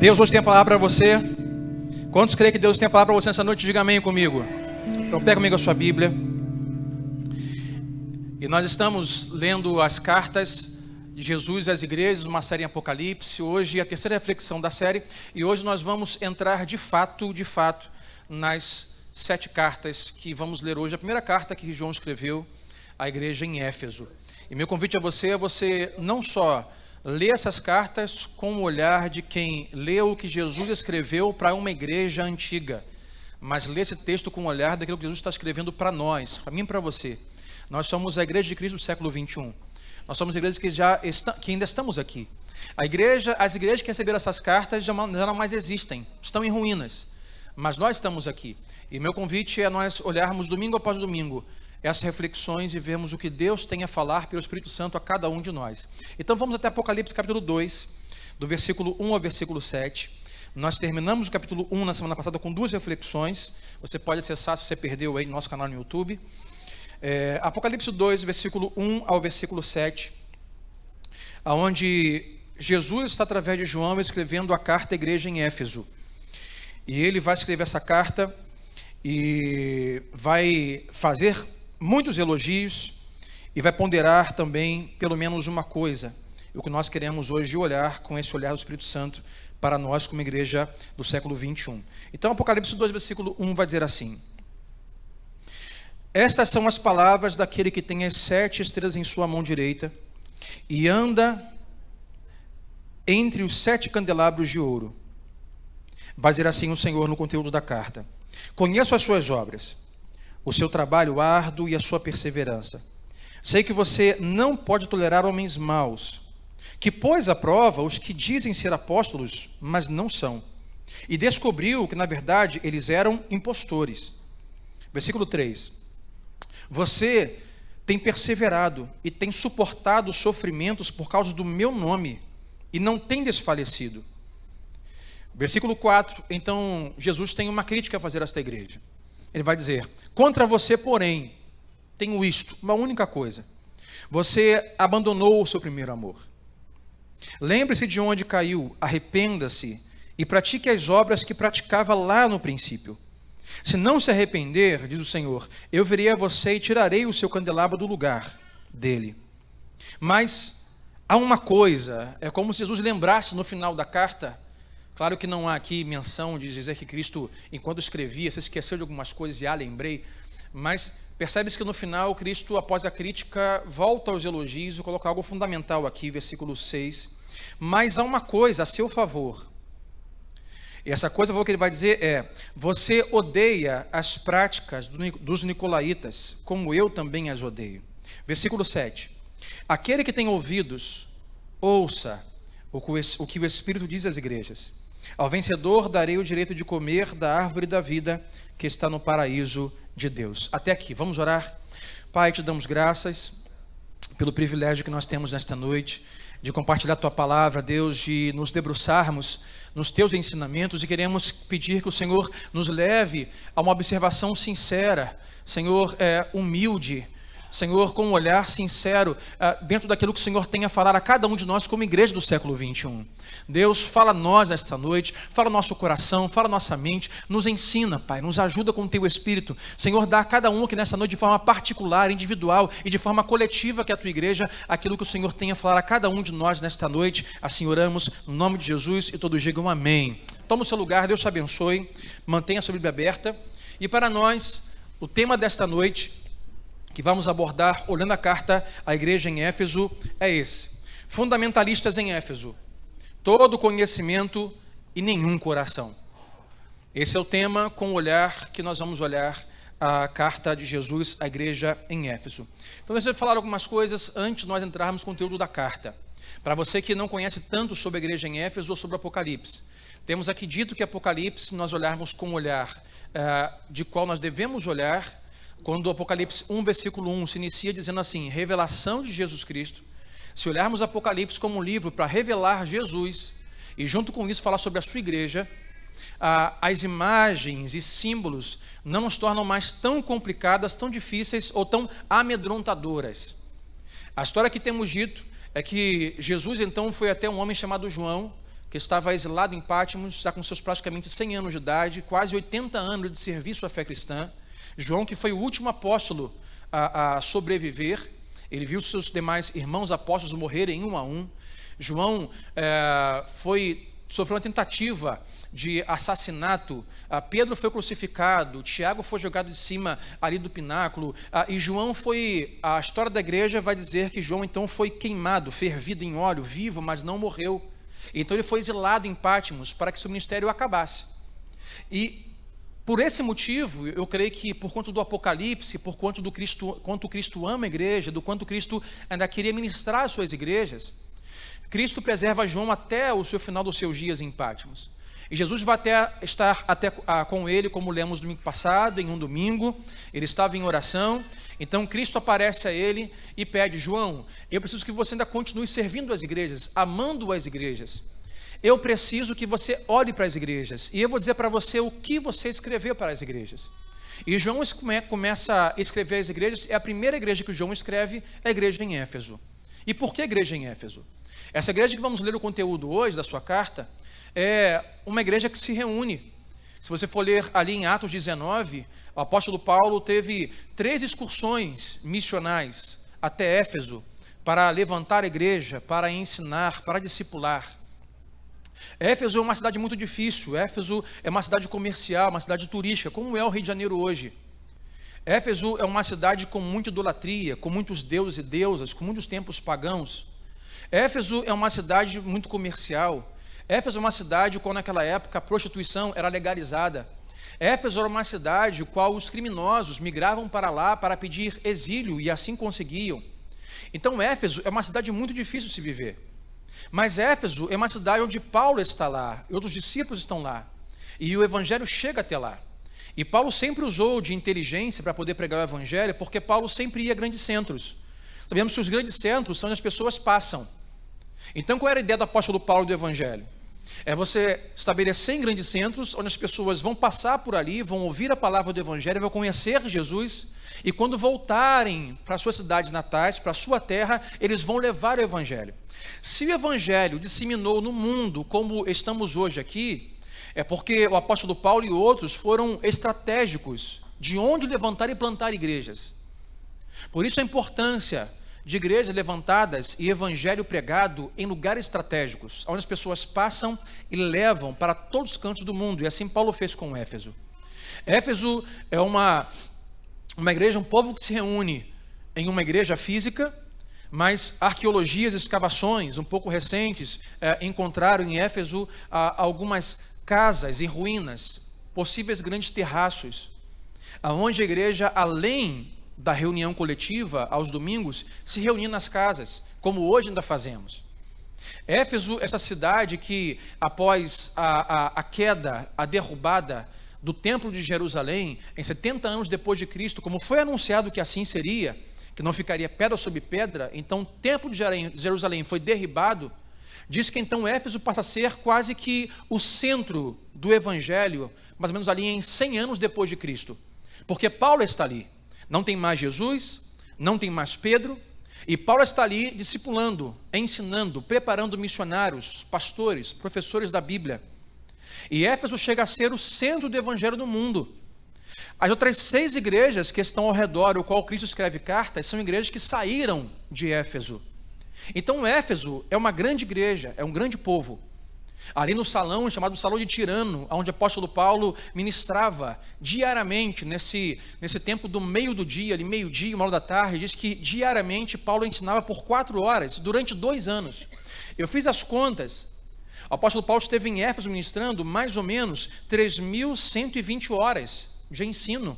Deus hoje tem a palavra para você. Quantos creem que Deus tem a palavra para você nessa noite? Diga amém comigo. Então pega comigo a sua Bíblia. E nós estamos lendo as cartas de Jesus às igrejas, uma série em Apocalipse. Hoje é a terceira reflexão da série. E hoje nós vamos entrar de fato, nas 7 cartas que vamos ler hoje. A primeira carta que João escreveu à igreja em Éfeso. E meu convite a você é você não só ler essas cartas com o olhar de quem leu o que Jesus escreveu para uma igreja antiga, mas ler esse texto com o olhar daquilo que Jesus está escrevendo para nós, para mim e para você. Nós somos a igreja de Cristo do século 21. Nós somos igrejas que ainda estamos aqui. As igrejas que receberam essas cartas já não mais existem, estão em ruínas, mas nós estamos aqui. E meu convite é nós olharmos domingo após domingo essas reflexões e vermos o que Deus tem a falar pelo Espírito Santo a cada um de nós. Então vamos até Apocalipse capítulo 2, do versículo 1 ao versículo 7. Nós terminamos o capítulo 1 na semana passada com 2 reflexões. Você pode acessar se você perdeu aí no nosso canal no YouTube. Apocalipse 2, versículo 1 ao versículo 7, onde Jesus está através de João escrevendo a carta à igreja em Éfeso. E ele vai escrever essa carta e vai fazer muitos elogios e vai ponderar também pelo menos uma coisa, o que nós queremos hoje olhar com esse olhar do Espírito Santo para nós como igreja do século 21. Então Apocalipse 2, versículo 1 vai dizer assim: estas são as palavras daquele que tem as 7 estrelas em sua mão direita e anda entre os 7 candelabros de ouro. Vai dizer assim o Senhor no conteúdo da carta: conheço as suas obras, o seu trabalho árduo e a sua perseverança. Sei que você não pode tolerar homens maus, que pôs à prova os que dizem ser apóstolos, mas não são, e descobriu que na verdade eles eram impostores. Versículo 3: você tem perseverado e tem suportado sofrimentos por causa do meu nome e não tem desfalecido. Versículo 4, então Jesus tem uma crítica a fazer a esta igreja. Ele vai dizer: contra você, porém, tenho isto, uma única coisa: você abandonou o seu primeiro amor. Lembre-se de onde caiu, arrependa-se e pratique as obras que praticava lá no princípio. Se não se arrepender, diz o Senhor, eu virei a você e tirarei o seu candelabro do lugar dele. Mas há uma coisa, é como se Jesus lembrasse no final da carta. Claro que não há aqui menção de dizer que Cristo, enquanto escrevia, se esqueceu de algumas coisas e lembrei, mas percebe-se que no final Cristo, após a crítica, volta aos elogios e coloca algo fundamental aqui, versículo 6. Mas há uma coisa a seu favor. E essa coisa que ele vai dizer é: você odeia as práticas dos nicolaítas, como eu também as odeio. Versículo 7. Aquele que tem ouvidos, ouça o que o Espírito diz às igrejas. Ao vencedor darei o direito de comer da árvore da vida que está no paraíso de Deus. Até aqui, vamos orar. Pai, te damos graças pelo privilégio que nós temos nesta noite de compartilhar a tua palavra, Deus, de nos debruçarmos nos teus ensinamentos, e queremos pedir que o Senhor nos leve a uma observação sincera, Senhor, humilde, Senhor, com um olhar sincero, dentro daquilo que o Senhor tem a falar a cada um de nós como igreja do século 21. Deus, fala a nós esta noite, fala nosso coração, fala nossa mente, nos ensina, Pai, nos ajuda com o Teu Espírito. Senhor, dá a cada um aqui nesta noite de forma particular, individual e de forma coletiva que a Tua igreja, aquilo que o Senhor tem a falar a cada um de nós nesta noite. Assim oramos, no nome de Jesus, e todos digam amém. Toma o seu lugar, Deus te abençoe, mantenha a sua Bíblia aberta. E para nós, o tema desta noite, que vamos abordar olhando a carta à igreja em Éfeso, é esse: fundamentalistas em Éfeso, todo conhecimento e nenhum coração. Esse é o tema com o olhar que nós vamos olhar a carta de Jesus à igreja em Éfeso. Então deixa eu falar algumas coisas antes de nós entrarmos no conteúdo da carta. Para você que não conhece tanto sobre a igreja em Éfeso ou sobre Apocalipse, temos aqui dito que Apocalipse, nós olharmos com o olhar de qual nós devemos olhar, quando o Apocalipse 1, versículo 1 se inicia dizendo assim: revelação de Jesus Cristo. Se olharmos Apocalipse como um livro para revelar Jesus, e junto com isso falar sobre a sua igreja, as imagens e símbolos não nos tornam mais tão complicadas, tão difíceis ou tão amedrontadoras. A história que temos dito é que Jesus então foi até um homem chamado João, que estava exilado em Patmos, já com seus praticamente 100 anos de idade, quase 80 anos de serviço à fé cristã. João, que foi o último apóstolo a sobreviver, ele viu seus demais irmãos apóstolos morrerem um a um. João sofreu uma tentativa de assassinato. Pedro foi crucificado, Tiago foi jogado de cima ali do pináculo, e João a história da igreja vai dizer que João então foi queimado, fervido em óleo, vivo, mas não morreu. Então ele foi exilado em Patmos para que seu ministério acabasse. E por esse motivo, eu creio que por conta do Apocalipse, por conta do quanto Cristo ama a igreja, do quanto Cristo ainda queria ministrar as suas igrejas, Cristo preserva João até o final dos seus dias em Patmos. E Jesus vai estar com ele, como lemos domingo passado, em um domingo. Ele estava em oração. Então Cristo aparece a ele e pede: João, eu preciso que você ainda continue servindo as igrejas, amando as igrejas. Eu preciso que você olhe para as igrejas. E eu vou dizer para você o que você escreveu para as igrejas. E João começa a escrever as igrejas. É a primeira igreja que João escreve, é a igreja em Éfeso. E por que a igreja em Éfeso? Essa igreja que vamos ler o conteúdo hoje da sua carta é uma igreja que se reúne. Se você for ler ali em Atos 19, o apóstolo Paulo teve 3 excursões missionais até Éfeso para levantar a igreja, para ensinar, para discipular. Éfeso é uma cidade muito difícil. Éfeso é uma cidade comercial, uma cidade turística, como é o Rio de Janeiro hoje. Éfeso é uma cidade com muita idolatria, com muitos deuses e deusas, com muitos templos pagãos. Éfeso é uma cidade muito comercial. Éfeso é uma cidade qual naquela época a prostituição era legalizada. Éfeso era uma cidade qual os criminosos migravam para lá para pedir exílio e assim conseguiam. Então Éfeso é uma cidade muito difícil de se viver. Mas Éfeso é uma cidade onde Paulo está lá, e outros discípulos estão lá. E o evangelho chega até lá. E Paulo sempre usou de inteligência para poder pregar o evangelho, porque Paulo sempre ia a grandes centros. Sabemos que os grandes centros são onde as pessoas passam. Então qual era a ideia do apóstolo Paulo do evangelho? É você estabelecer em grandes centros, onde as pessoas vão passar por ali, vão ouvir a palavra do evangelho, vão conhecer Jesus, e quando voltarem para suas cidades natais, para a sua terra, eles vão levar o evangelho. Se o evangelho disseminou no mundo, como estamos hoje aqui, é porque o apóstolo Paulo e outros foram estratégicos de onde levantar e plantar igrejas. Por isso a importância de igrejas levantadas e evangelho pregado em lugares estratégicos, onde as pessoas passam e levam para todos os cantos do mundo. E assim Paulo fez com Éfeso. Éfeso é uma igreja, um povo que se reúne em uma igreja física, mas arqueologias, escavações um pouco recentes encontraram em Éfeso algumas casas em ruínas, possíveis grandes terraços, onde a igreja, além da reunião coletiva aos domingos, se reunia nas casas, como hoje ainda fazemos. Éfeso, essa cidade que após a queda, a derrubada do templo de Jerusalém, em 70 anos depois de Cristo, como foi anunciado que assim seria, que não ficaria pedra sobre pedra, então o templo de Jerusalém foi derribado. Diz que então Éfeso passa a ser quase que o centro do evangelho, mais ou menos ali em 100 anos depois de Cristo, porque Paulo está ali. Não tem mais Jesus, não tem mais Pedro, e Paulo está ali discipulando, ensinando, preparando missionários, pastores, professores da Bíblia. E Éfeso chega a ser o centro do evangelho do mundo. As outras 6 igrejas que estão ao redor, o qual Cristo escreve cartas, são igrejas que saíram de Éfeso. Então Éfeso é uma grande igreja, é um grande povo. Ali no salão, chamado Salão de Tirano, onde o apóstolo Paulo ministrava diariamente, nesse tempo do meio do dia, ali meio-dia, 1 hora da tarde, diz que diariamente Paulo ensinava por 4 horas, durante 2 anos. Eu fiz as contas, o apóstolo Paulo esteve em Éfeso ministrando mais ou menos 3.120 horas de ensino,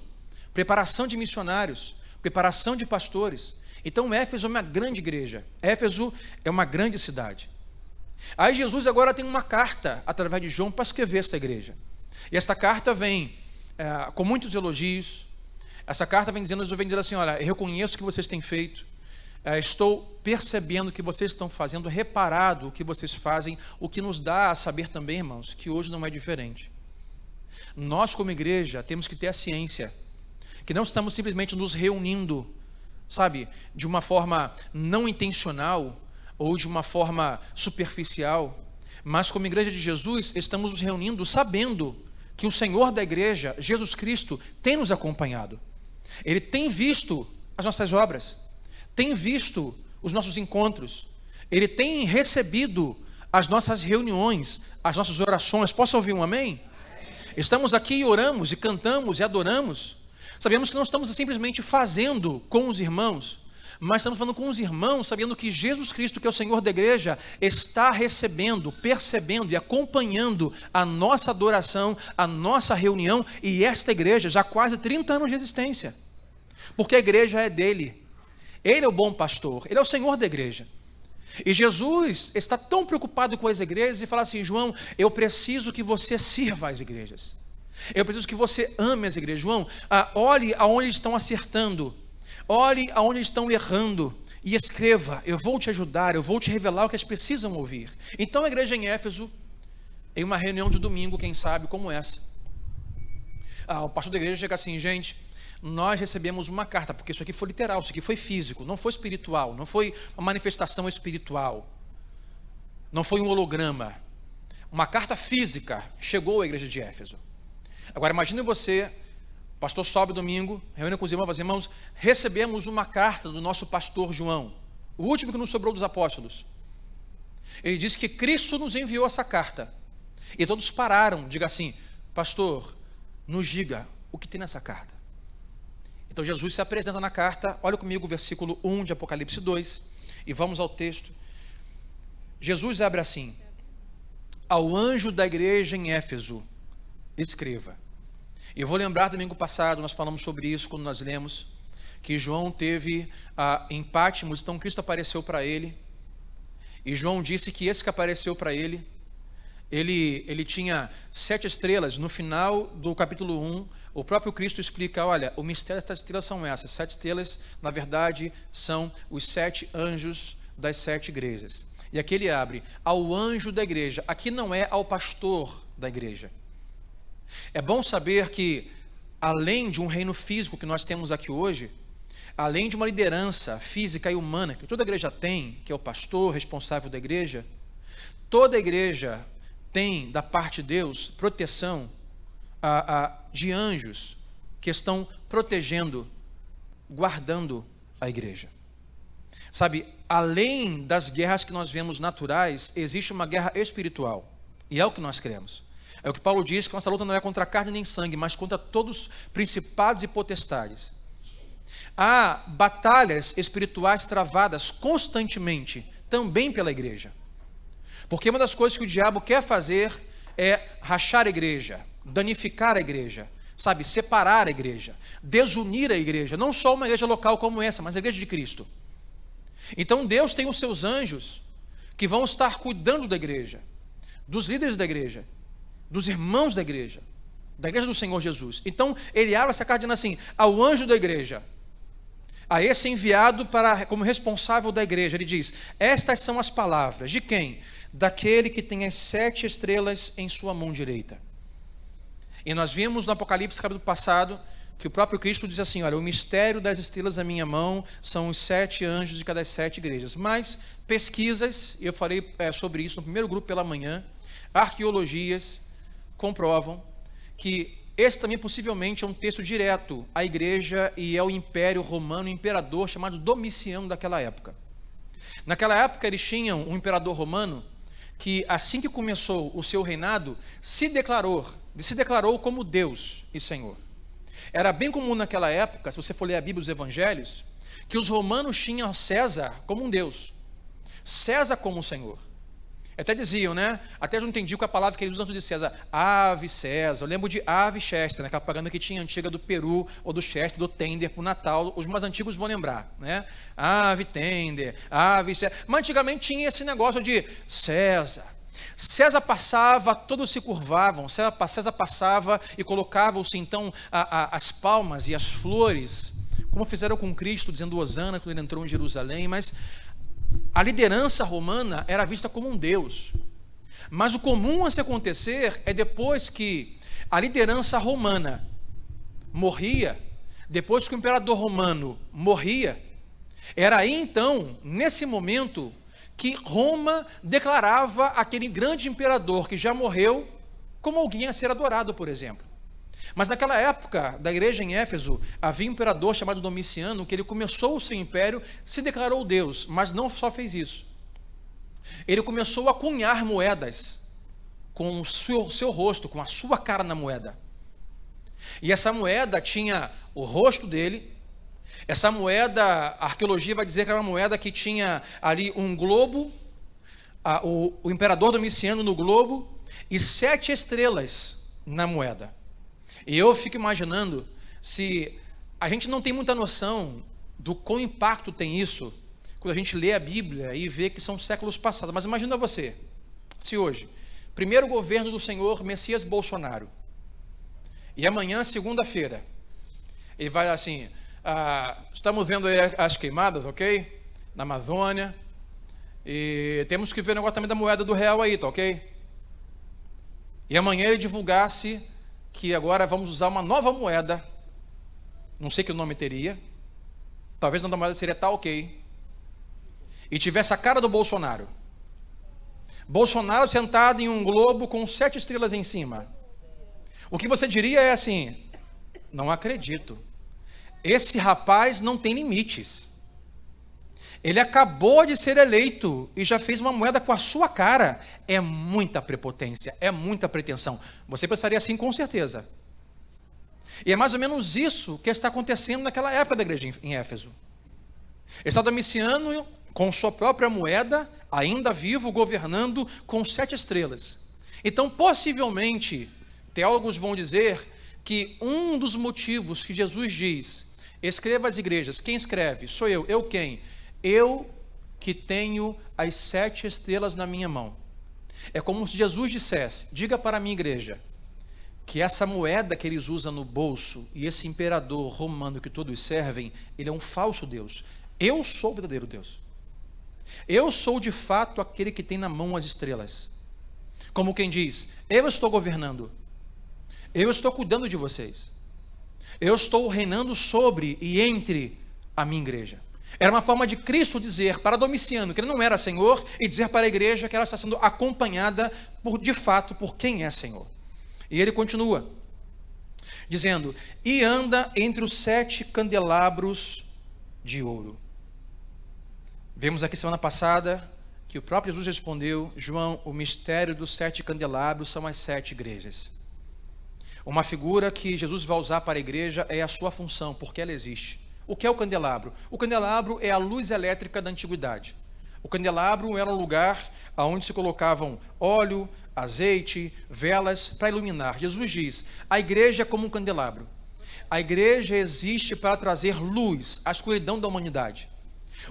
preparação de missionários, preparação de pastores. Então Éfeso é uma grande igreja, Éfeso é uma grande cidade. Aí Jesus agora tem uma carta, através de João, para escrever essa igreja. E esta carta vem com muitos elogios. Essa carta vem dizendo assim: olha, eu reconheço o que vocês têm feito, estou percebendo o que vocês estão fazendo, reparado o que vocês fazem, o que nos dá a saber também, irmãos, que hoje não é diferente. Nós como igreja temos que ter a ciência, que não estamos simplesmente nos reunindo, sabe, de uma forma não intencional, ou de uma forma superficial, Mas como igreja de Jesus, estamos nos reunindo sabendo que o Senhor da igreja, Jesus Cristo, tem nos acompanhado. Ele tem visto as nossas obras, tem visto os nossos encontros, Ele tem recebido as nossas reuniões, as nossas orações. Posso ouvir um amém? Estamos aqui e oramos, e cantamos, e adoramos. Sabemos que não estamos simplesmente fazendo com os irmãos, mas estamos falando com os irmãos, sabendo que Jesus Cristo, que é o Senhor da igreja, está recebendo, percebendo e acompanhando a nossa adoração, a nossa reunião, e esta igreja já há quase 30 anos de existência, porque a igreja é dele. Ele é o bom pastor, ele é o Senhor da igreja. E Jesus está tão preocupado com as igrejas e fala assim: João, eu preciso que você sirva as igrejas. Eu preciso que você ame as igrejas. João, olhe aonde estão acertando, olhe aonde estão errando e escreva. Eu vou te ajudar, eu vou te revelar o que eles precisam ouvir. Então a igreja em Éfeso, em uma reunião de domingo, quem sabe, como essa, o pastor da igreja chega assim: gente, nós recebemos uma carta, porque isso aqui foi literal, isso aqui foi físico, não foi espiritual, não foi uma manifestação espiritual, não foi um holograma, uma carta física chegou à igreja de Éfeso. Agora imagine você, o pastor sobe domingo, reúne com os irmãos, irmãos, recebemos uma carta do nosso pastor João, o último que nos sobrou dos apóstolos. Ele disse que Cristo nos enviou essa carta, e todos pararam. Diga assim: pastor, nos diga o que tem nessa carta. Então Jesus se apresenta na carta. Olha comigo o versículo 1 de Apocalipse 2, e vamos ao texto. Jesus abre assim: ao anjo da igreja em Éfeso, escreva. Eu vou lembrar, domingo passado, nós falamos sobre isso quando nós lemos, que João teve em Patmos, então Cristo apareceu para ele, e João disse que esse que apareceu para ele, ele tinha 7 estrelas. No final do capítulo 1, o próprio Cristo explica: olha, o mistério das estrelas são essas. 7 estrelas, na verdade, são os 7 anjos das 7 igrejas. E aqui ele abre: ao anjo da igreja. Aqui não é ao pastor da igreja. É bom saber que, além de um reino físico que nós temos aqui hoje, além de uma liderança física e humana que toda igreja tem, que é o pastor responsável da igreja, toda igreja tem da parte de Deus proteção de anjos que estão protegendo, guardando a igreja. Sabe, além das guerras que nós vemos naturais, existe uma guerra espiritual, e é o que nós cremos. É o que Paulo diz, que nossa luta não é contra carne nem sangue, mas contra todos os principados e potestades. Há batalhas espirituais travadas constantemente, também pela igreja. Porque uma das coisas que o diabo quer fazer é rachar a igreja, danificar a igreja, sabe, separar a igreja, desunir a igreja, não só uma igreja local como essa, mas a igreja de Cristo. Então Deus tem os seus anjos que vão estar cuidando da igreja, dos líderes da igreja, dos irmãos da igreja do Senhor Jesus. Então ele abre essa carta dizendo assim: ao anjo da igreja, a esse enviado como responsável da igreja, ele diz: estas são as palavras de quem? Daquele que tem as 7 estrelas em sua mão direita. E nós vimos no Apocalipse, capítulo passado, que o próprio Cristo diz assim: olha, o mistério das estrelas na minha mão são os 7 anjos de cada 7 igrejas. Mas pesquisas, e eu falei sobre isso no primeiro grupo pela manhã, arqueologias comprovam que esse também possivelmente é um texto direto à igreja e ao Império Romano, um imperador chamado Domiciano daquela época. Naquela época eles tinham um imperador romano que, assim que começou o seu reinado, se declarou como Deus e Senhor. Era bem comum naquela época, se você for ler a Bíblia e os Evangelhos, que os romanos tinham César como um Deus, César como um Senhor. Até diziam, né? Até eu não entendi qual é a palavra que eles usam de César. Ave César. Eu lembro de Ave Chester, né? Aquela propaganda que tinha antiga do Peru, ou do Chester, do Tender para o Natal. Os mais antigos vão lembrar, né? Ave Tender, Ave César. Mas antigamente tinha esse negócio de César. César passava, todos se curvavam. César passava e colocavam-se então as palmas e as flores, como fizeram com Cristo, dizendo Hosana quando ele entrou em Jerusalém. Mas a liderança romana era vista como um Deus. Mas o comum a se acontecer é depois que a liderança romana morria, depois que o imperador romano morria, era aí então, nesse momento, que Roma declarava aquele grande imperador que já morreu como alguém a ser adorado, por exemplo. Mas naquela época da igreja em Éfeso, havia um imperador chamado Domiciano, que ele começou o seu império, se declarou Deus, mas não só fez isso. Ele começou a cunhar moedas com o seu rosto, com a sua cara na moeda. E essa moeda tinha o rosto dele. Essa moeda, a arqueologia vai dizer que era uma moeda que tinha ali um globo, o imperador Domiciano no globo, e 7 estrelas na moeda. E eu fico imaginando, se a gente não tem muita noção do quão impacto tem isso, quando a gente lê a Bíblia e vê que são séculos passados. Mas imagina você, se hoje, primeiro governo do Senhor Messias Bolsonaro, e amanhã, segunda-feira, ele vai assim, estamos vendo aí as queimadas, ok? Na Amazônia, e temos que ver o negócio também da moeda do real aí, tá ok? E amanhã ele divulgasse que agora vamos usar uma nova moeda, não sei que nome teria, talvez a nova moeda seria tá ok, e tivesse a cara do Bolsonaro sentado em um globo com 7 estrelas em cima, o que você diria é assim: não acredito, esse rapaz não tem limites, ele acabou de ser eleito e já fez uma moeda com a sua cara. É muita prepotência, é muita pretensão. Você pensaria assim com certeza. E é mais ou menos isso que está acontecendo naquela época da igreja em Éfeso. Está Domiciano com sua própria moeda, ainda vivo, governando com 7 estrelas. Então, possivelmente, teólogos vão dizer que um dos motivos que Jesus diz: escreva às igrejas. Quem escreve? Sou eu. Eu quem? Eu que tenho as 7 estrelas na minha mão. É como se Jesus dissesse: diga para a minha igreja que essa moeda que eles usam no bolso e esse imperador romano que todos servem, ele é um falso Deus. Eu sou o verdadeiro Deus. Eu sou de fato aquele que tem na mão as estrelas. Como quem diz: eu estou governando, eu estou cuidando de vocês, eu estou reinando sobre e entre a minha igreja. Era uma forma de Cristo dizer para Domiciano que ele não era Senhor, e dizer para a igreja que ela está sendo acompanhada de fato por quem é Senhor. E ele continua dizendo: e anda entre os 7 candelabros de ouro. Vemos aqui semana passada que o próprio Jesus respondeu: João, o mistério dos 7 candelabros são as 7 igrejas. Uma figura que Jesus vai usar para a igreja é a sua função, porque ela existe. O que é o candelabro? O candelabro é a luz elétrica da antiguidade. O candelabro era um lugar onde se colocavam óleo, azeite, velas para iluminar. Jesus diz: a igreja é como um candelabro. A igreja existe para trazer luz à escuridão da humanidade.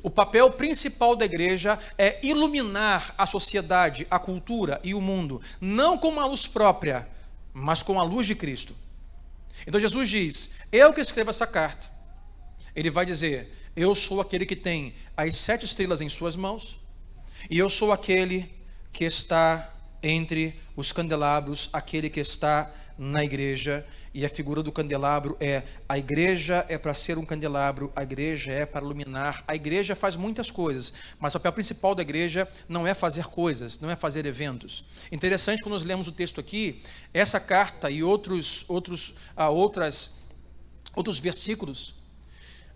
O papel principal da igreja é iluminar a sociedade, a cultura e o mundo, não com uma luz própria, mas com a luz de Cristo. Então Jesus diz: eu que escrevo essa carta. Ele vai dizer: eu sou aquele que tem as 7 estrelas em suas mãos, e eu sou aquele que está entre os candelabros, aquele que está na igreja. E a figura do candelabro é: a igreja é para ser um candelabro, a igreja é para iluminar. A igreja faz muitas coisas, mas o papel principal da igreja não é fazer coisas, não é fazer eventos. Interessante, quando nós lemos o texto aqui, essa carta e outros versículos,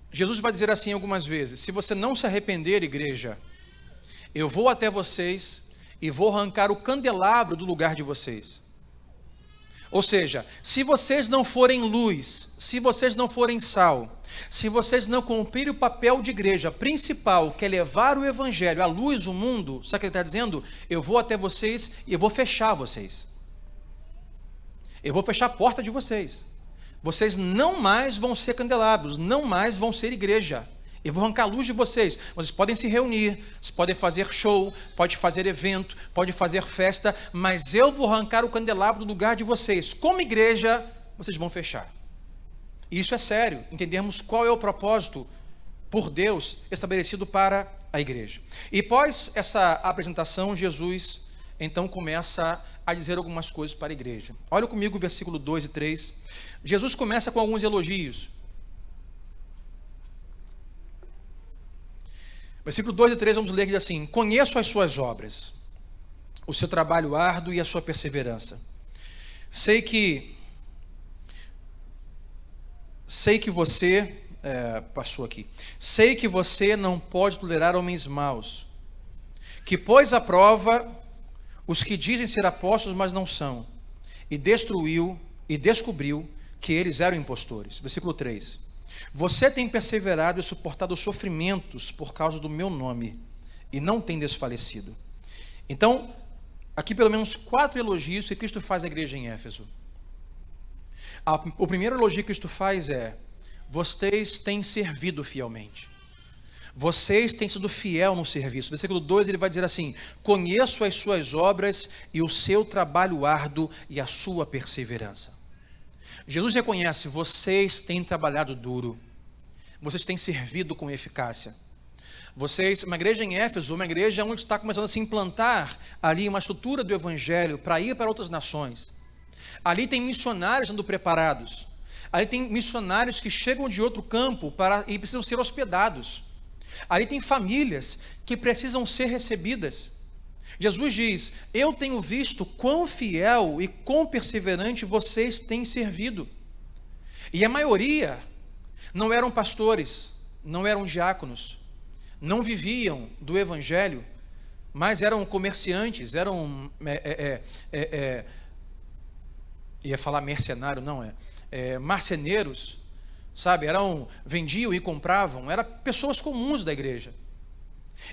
Jesus vai dizer assim algumas vezes: se você não se arrepender, igreja, eu vou até vocês e vou arrancar o candelabro do lugar de vocês. Ou seja, se vocês não forem luz, se vocês não forem sal, se vocês não cumprirem o papel de igreja principal, que é levar o evangelho, a luz, o mundo, sabe o que ele está dizendo? Eu vou até vocês e eu vou fechar vocês. Eu vou fechar a porta de vocês. Vocês não mais vão ser candelabros, não mais vão ser igreja. Eu vou arrancar a luz de vocês. Vocês podem se reunir, vocês podem fazer show, pode fazer evento, pode fazer festa, mas eu vou arrancar o candelabro do lugar de vocês. Como igreja, vocês vão fechar. E isso é sério, entendermos qual é o propósito por Deus estabelecido para a igreja. E após essa apresentação, Jesus então começa a dizer algumas coisas para a igreja. Olha comigo o versículo 2 e 3. Jesus começa com alguns elogios. Versículo 2 e 3, vamos ler que diz assim: conheço as suas obras, o seu trabalho árduo e a sua perseverança. Sei que você, passou aqui, sei que você não pode tolerar homens maus, que pôs à prova os que dizem ser apóstolos, mas não são, e descobriu que eles eram impostores. Versículo 3. Você tem perseverado e suportado os sofrimentos por causa do meu nome, e não tem desfalecido. Então, aqui pelo menos 4 elogios que Cristo faz à igreja em Éfeso. O primeiro elogio que Cristo faz é: vocês têm servido fielmente. Vocês têm sido fiel no serviço. Versículo 2, ele vai dizer assim: conheço as suas obras e o seu trabalho árduo e a sua perseverança. Jesus reconhece: vocês têm trabalhado duro, vocês têm servido com eficácia. Uma igreja em Éfeso, uma igreja onde está começando a se implantar ali uma estrutura do evangelho para ir para outras nações. Ali tem missionários sendo preparados. Ali tem missionários que chegam de outro campo e precisam ser hospedados. Ali tem famílias que precisam ser recebidas. Jesus diz: eu tenho visto quão fiel e quão perseverante vocês têm servido. E a maioria não eram pastores, não eram diáconos, não viviam do evangelho, mas eram comerciantes, eram, ia falar mercenário, não marceneiros, sabe, vendiam e compravam, eram pessoas comuns da igreja.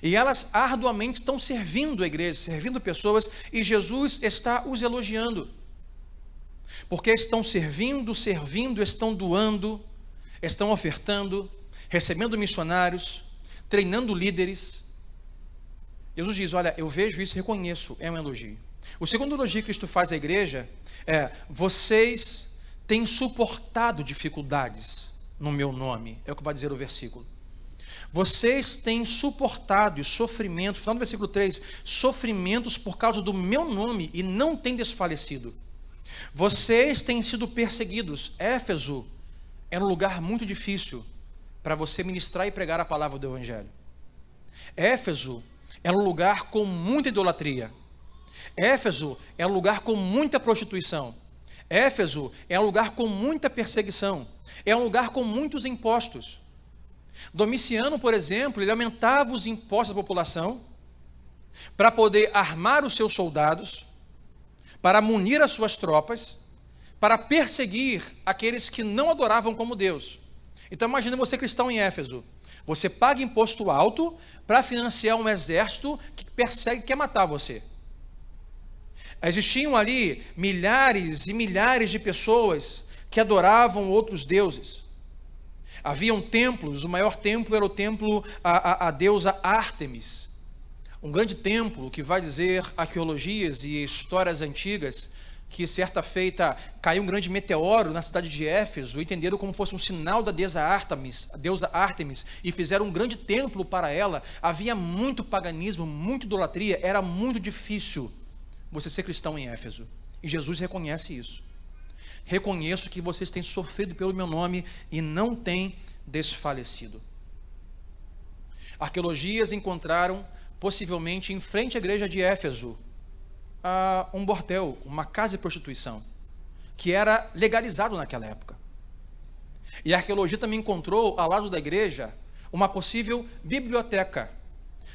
E elas arduamente estão servindo a igreja, servindo pessoas, e Jesus está os elogiando. Porque estão servindo, estão doando, estão ofertando, recebendo missionários, treinando líderes. Jesus diz: olha, eu vejo isso e reconheço, é um elogio. O segundo elogio que Cristo faz à igreja é: vocês têm suportado dificuldades no meu nome, é o que vai dizer o versículo. Vocês têm suportado e sofrimento, final do versículo 3, sofrimentos por causa do meu nome e não têm desfalecido. Vocês têm sido perseguidos. Éfeso era um lugar muito difícil para você ministrar e pregar a palavra do evangelho. Éfeso era um lugar com muita idolatria. Éfeso era um lugar com muita prostituição. Éfeso é um lugar com muita perseguição. É um lugar com muitos impostos. Domiciano, por exemplo, ele aumentava os impostos da população para poder armar os seus soldados, para munir as suas tropas, para perseguir aqueles que não adoravam como Deus. Então imagine você, cristão em Éfeso. Você paga imposto alto para financiar um exército que persegue, quer matar você. Existiam ali milhares e milhares de pessoas que adoravam outros deuses. Haviam templos, o maior templo era o templo à deusa Ártemis. Um grande templo que vai dizer arqueologias e histórias antigas que certa feita caiu um grande meteoro na cidade de Éfeso, e entenderam como fosse um sinal da deusa Ártemis, e fizeram um grande templo para ela. Havia muito paganismo, muita idolatria, era muito difícil você ser cristão em Éfeso. E Jesus reconhece isso. Reconheço que vocês têm sofrido pelo meu nome e não têm desfalecido. Arqueologias encontraram, possivelmente em frente à igreja de Éfeso, um bordel, uma casa de prostituição, que era legalizado naquela época. E a arqueologia também encontrou, ao lado da igreja, uma possível biblioteca,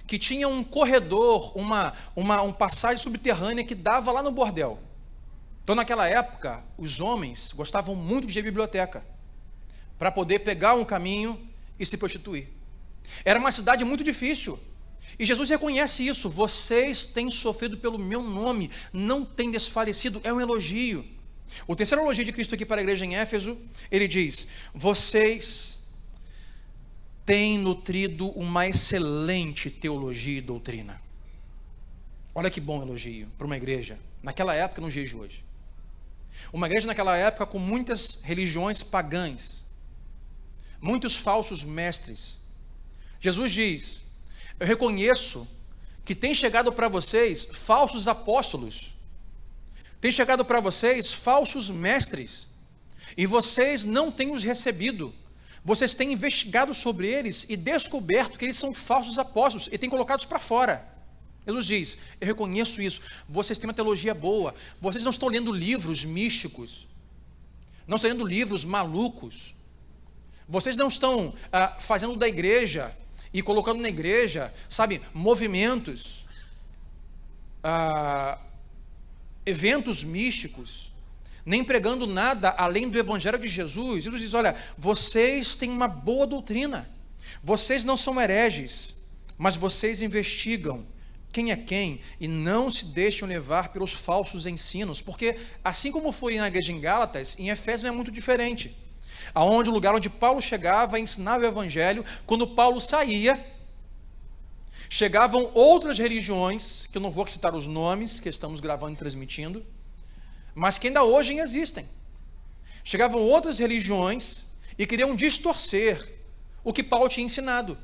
que tinha um corredor, uma passagem subterrânea que dava lá no bordel. Então, naquela época, os homens gostavam muito de ir à biblioteca, para poder pegar um caminho e se prostituir. Era uma cidade muito difícil. E Jesus reconhece isso. Vocês têm sofrido pelo meu nome, não têm desfalecido. É um elogio. O terceiro elogio de Cristo aqui para a igreja em Éfeso, ele diz: vocês têm nutrido uma excelente teologia e doutrina. Olha que bom elogio para uma igreja, naquela época, nos dias de hoje. Uma igreja naquela época com muitas religiões pagãs, muitos falsos mestres. Jesus diz: eu reconheço que tem chegado para vocês falsos apóstolos, tem chegado para vocês falsos mestres, e vocês não têm os recebido, vocês têm investigado sobre eles e descoberto que eles são falsos apóstolos e têm colocados para fora. Jesus diz, eu reconheço isso, vocês têm uma teologia boa, vocês não estão lendo livros místicos, não estão lendo livros malucos, vocês não estão fazendo da igreja e colocando na igreja, sabe, movimentos, eventos místicos, nem pregando nada além do evangelho de Jesus. Jesus diz, olha, vocês têm uma boa doutrina, vocês não são hereges, mas vocês investigam quem é quem e não se deixam levar pelos falsos ensinos, porque assim como foi na igreja em Gálatas, em Efésios não é muito diferente, aonde o lugar onde Paulo chegava, ensinava o evangelho, quando Paulo saía, chegavam outras religiões, que eu não vou citar os nomes, que estamos gravando e transmitindo, mas que ainda hoje existem. Chegavam outras religiões e queriam distorcer o que Paulo tinha ensinado.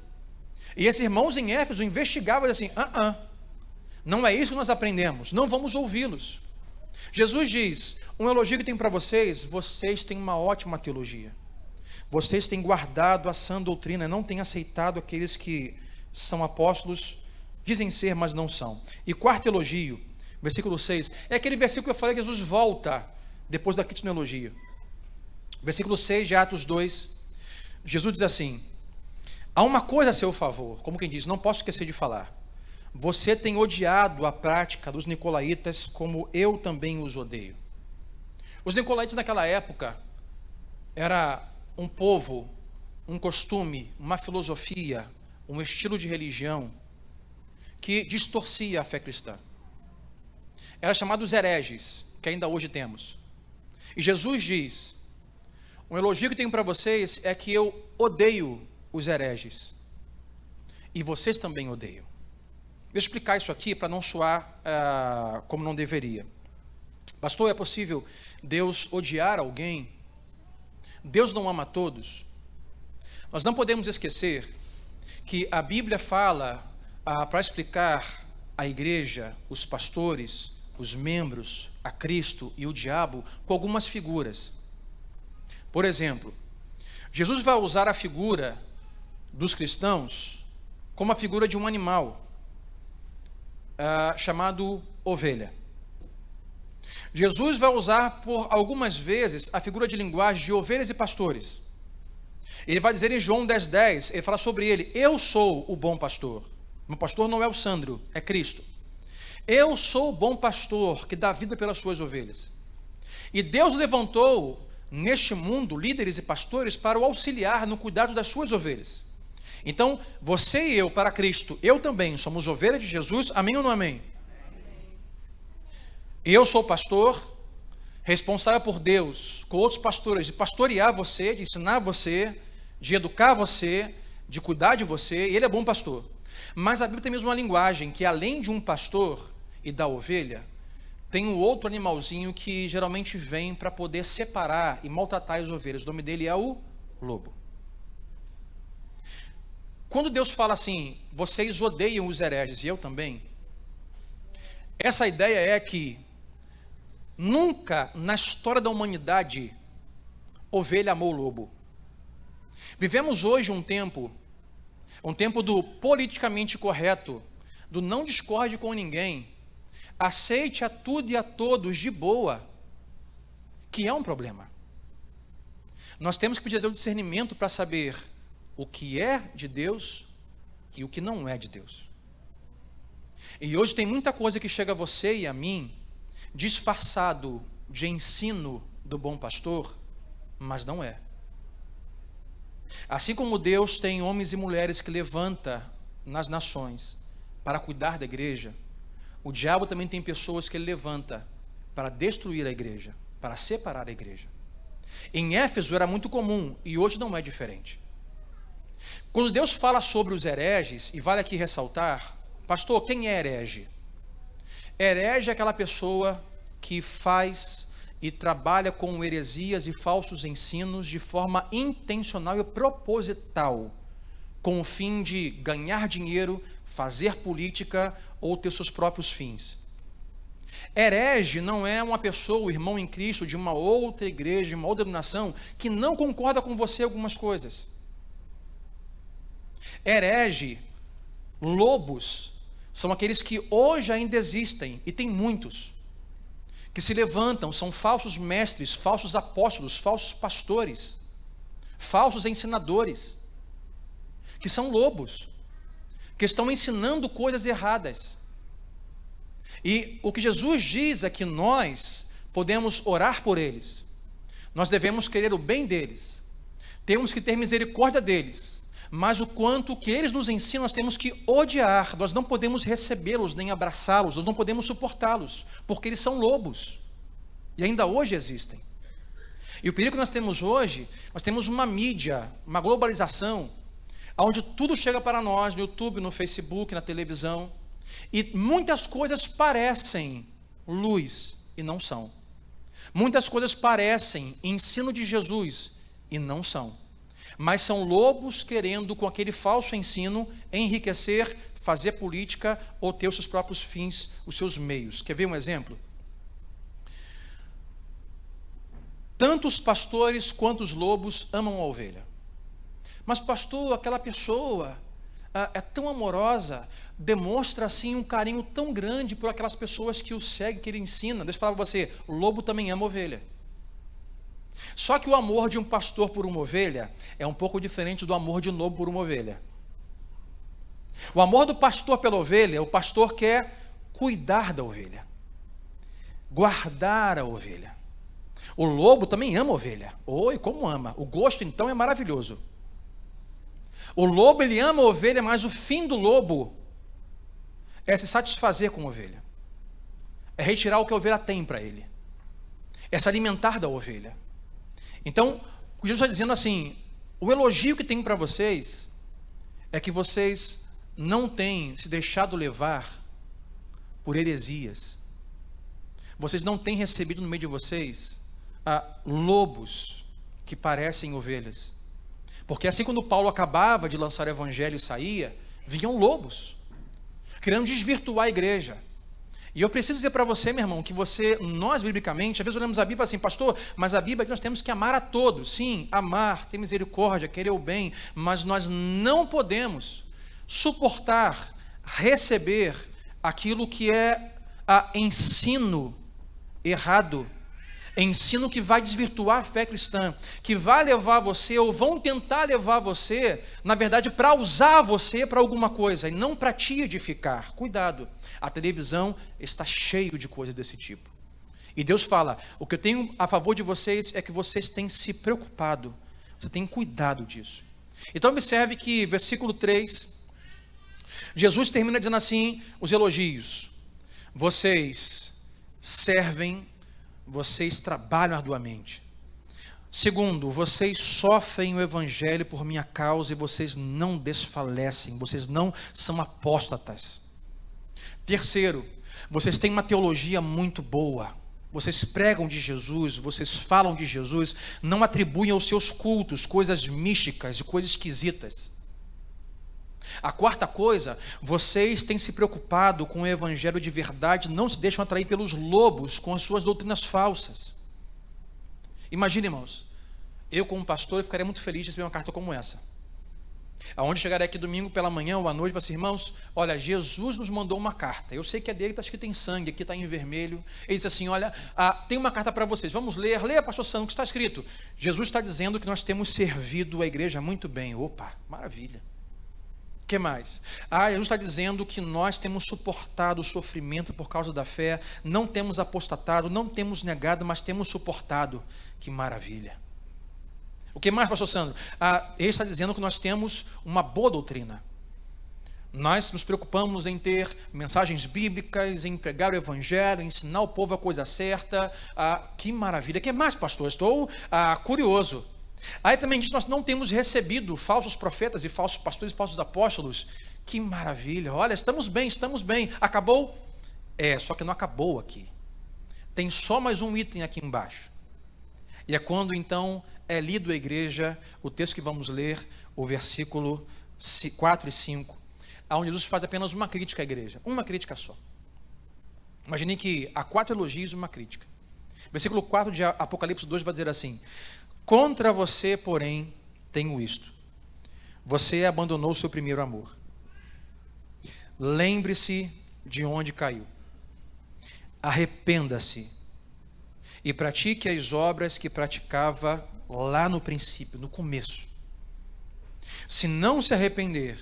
E esses irmãos em Éfeso investigavam assim, não é isso que nós aprendemos, não vamos ouvi-los. Jesus diz, um elogio que tem para vocês, vocês têm uma ótima teologia. Vocês têm guardado a sã doutrina, não têm aceitado aqueles que são apóstolos, dizem ser, mas não são. E quarto elogio, versículo 6, é aquele versículo que eu falei que Jesus volta depois da crítica no elogio. Versículo 6 de Atos 2, Jesus diz assim, há uma coisa a seu favor, como quem diz, não posso esquecer de falar, você tem odiado a prática dos nicolaítas como eu também os odeio. Os nicolaítas naquela época era um povo, um costume, uma filosofia, um estilo de religião que distorcia a fé cristã. Era chamado os hereges, que ainda hoje temos. E Jesus diz, um elogio que tenho para vocês é que eu odeio os hereges. E vocês também odeiam. Deixa eu explicar isso aqui para não soar como não deveria. Pastor, é possível Deus odiar alguém? Deus não ama todos? Nós não podemos esquecer que a Bíblia fala para explicar a igreja, os pastores, os membros, a Cristo e o diabo com algumas figuras. Por exemplo, Jesus vai usar a figura dos cristãos como a figura de um animal chamado ovelha. Jesus vai usar por algumas vezes a figura de linguagem de ovelhas e pastores. Ele vai dizer em João 10:10, ele fala sobre ele, eu sou o bom pastor. O pastor não é o Sandro, é Cristo. Eu sou o bom pastor que dá vida pelas suas ovelhas. E Deus levantou neste mundo líderes e pastores para o auxiliar no cuidado das suas ovelhas. Então, você e eu, para Cristo, eu também somos ovelhas de Jesus, amém ou não amém? Eu sou pastor, responsável por Deus, com outros pastores, de pastorear você, de ensinar você, de educar você, de cuidar de você, e ele é bom pastor. Mas a Bíblia tem mesmo uma linguagem, que além de um pastor e da ovelha, tem um outro animalzinho que geralmente vem para poder separar e maltratar as ovelhas. O nome dele é o lobo. Quando Deus fala assim, vocês odeiam os hereges, e eu também, essa ideia é que nunca na história da humanidade ovelha amou o lobo. Vivemos hoje um tempo do politicamente correto, do não discorde com ninguém, aceite a tudo e a todos de boa, que é um problema. Nós temos que pedir a Deus discernimento para saber o que é de Deus e o que não é de Deus. E hoje tem muita coisa que chega a você e a mim, disfarçado de ensino do bom pastor, mas não é. Assim como Deus tem homens e mulheres que levanta nas nações para cuidar da igreja, o diabo também tem pessoas que ele levanta para destruir a igreja, para separar a igreja. Em Éfeso era muito comum e hoje não é diferente. Quando Deus fala sobre os hereges, e vale aqui ressaltar, pastor, quem é herege? Herege é aquela pessoa que faz e trabalha com heresias e falsos ensinos de forma intencional e proposital, com o fim de ganhar dinheiro, fazer política ou ter seus próprios fins. Herege não é uma pessoa, o irmão em Cristo, de uma outra igreja, de uma outra denominação, que não concorda com você em algumas coisas. Herege, lobos, são aqueles que hoje ainda existem, e tem muitos, que se levantam, são falsos mestres, falsos apóstolos, falsos pastores, falsos ensinadores, que são lobos, que estão ensinando coisas erradas. E o que Jesus diz é que nós podemos orar por eles, nós devemos querer o bem deles, temos que ter misericórdia deles, mas o quanto que eles nos ensinam, nós temos que odiar, nós não podemos recebê-los nem abraçá-los, nós não podemos suportá-los, porque eles são lobos, e ainda hoje existem. E o perigo que nós temos hoje, nós temos uma mídia, uma globalização, onde tudo chega para nós, no YouTube, no Facebook, na televisão, e muitas coisas parecem luz e não são. Muitas coisas parecem ensino de Jesus e não são. Mas são lobos querendo, com aquele falso ensino, enriquecer, fazer política ou ter os seus próprios fins, os seus meios. Quer ver um exemplo? Tanto os pastores quanto os lobos amam a ovelha. Mas pastor, aquela pessoa é tão amorosa, demonstra assim um carinho tão grande por aquelas pessoas que o seguem, que ele ensina. Deixa eu falar para você, o lobo também ama ovelha. Só que o amor de um pastor por uma ovelha é um pouco diferente do amor de um lobo por uma ovelha. O amor do pastor pela ovelha, o pastor quer cuidar da ovelha, guardar a ovelha. O lobo também ama a ovelha. Oi, como ama. O gosto então é maravilhoso. O lobo, ele ama a ovelha, mas o fim do lobo é se satisfazer com a ovelha. É retirar o que a ovelha tem para ele. É se alimentar da ovelha. Então, o que Jesus está dizendo assim, o elogio que tem para vocês é que vocês não têm se deixado levar por heresias. Vocês não têm recebido no meio de vocês lobos que parecem ovelhas. Porque assim quando Paulo acabava de lançar o evangelho e saía, vinham lobos, querendo desvirtuar a igreja. E eu preciso dizer para você, meu irmão, que nós biblicamente, às vezes olhamos a Bíblia e falamos assim, pastor, mas a Bíblia é que nós temos que amar a todos. Sim, amar, ter misericórdia, querer o bem, mas nós não podemos suportar, receber aquilo que é ensino errado, ensino que vai desvirtuar a fé cristã, que vai levar você, ou vão tentar levar você, na verdade, para usar você para alguma coisa, e não para te edificar. Cuidado, a televisão está cheio de coisas desse tipo. E Deus fala, o que eu tenho a favor de vocês é que vocês têm se preocupado, você tem cuidado disso. Então observe que, versículo 3, Jesus termina dizendo assim, os elogios, vocês servem, vocês trabalham arduamente. Segundo, vocês sofrem o evangelho por minha causa e vocês não desfalecem, vocês não são apóstatas. Terceiro, vocês têm uma teologia muito boa, vocês pregam de Jesus, vocês falam de Jesus, não atribuem aos seus cultos coisas místicas e coisas esquisitas. A quarta coisa, vocês têm se preocupado com o evangelho de verdade, não se deixam atrair pelos lobos com as suas doutrinas falsas. Imagine, irmãos, eu como pastor eu ficaria muito feliz de receber uma carta como essa, aonde chegarei aqui domingo pela manhã ou à noite e falar assim, irmãos, olha, Jesus nos mandou uma carta, eu sei que é dele, está escrito em sangue, aqui está em vermelho, ele disse assim, olha, tem uma carta para vocês, vamos ler, leia pastor Sandro, o que está escrito? Jesus está dizendo que nós temos servido a igreja muito bem. Opa, maravilha. O que mais? Jesus está dizendo que nós temos suportado o sofrimento por causa da fé, não temos apostatado, não temos negado, mas temos suportado. Que maravilha. O que mais, pastor Sandro? Ele está dizendo que nós temos uma boa doutrina. Nós nos preocupamos em ter mensagens bíblicas, em pregar o evangelho, ensinar o povo a coisa certa. Que maravilha. O que mais, pastor? Estou curioso. Aí também diz que nós não temos recebido falsos profetas e falsos pastores e falsos apóstolos. Que maravilha, olha, estamos bem. Acabou? Só que não acabou aqui. Tem só mais um item aqui embaixo. E é quando então é lido a igreja, o texto que vamos ler, o versículo 4 e 5, onde Jesus faz apenas uma crítica à igreja, uma crítica só. Imaginem que há 4 elogios e uma crítica. Versículo 4 de Apocalipse 2 vai dizer assim: contra você, porém, tenho isto: você abandonou o seu primeiro amor. Lembre-se de onde caiu. Arrependa-se e pratique as obras que praticava lá no princípio, no começo. Se não se arrepender,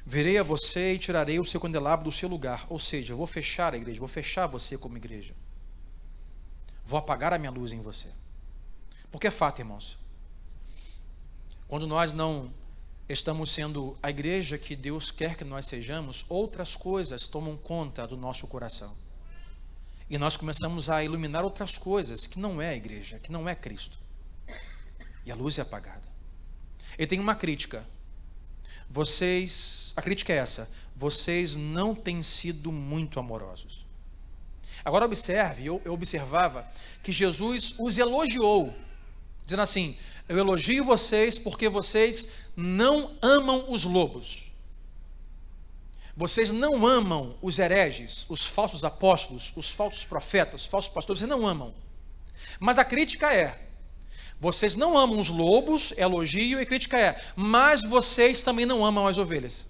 virei a você e tirarei o seu candelabro do seu lugar. Ou seja, eu vou fechar a igreja, vou fechar você como igreja. Vou apagar a minha luz em você. Porque é fato, irmãos. Quando nós não estamos sendo a igreja que Deus quer que nós sejamos, outras coisas tomam conta do nosso coração. E nós começamos a iluminar outras coisas que não é a igreja, que não é Cristo. E a luz é apagada. E tem uma crítica. A crítica é essa: vocês não têm sido muito amorosos. Agora observe, eu observava que Jesus os elogiou, dizendo assim: eu elogio vocês porque vocês não amam os lobos. Vocês não amam os hereges, os falsos apóstolos, os falsos profetas, os falsos pastores, vocês não amam. Mas a crítica é: vocês não amam os lobos, elogio, e crítica é: mas vocês também não amam as ovelhas.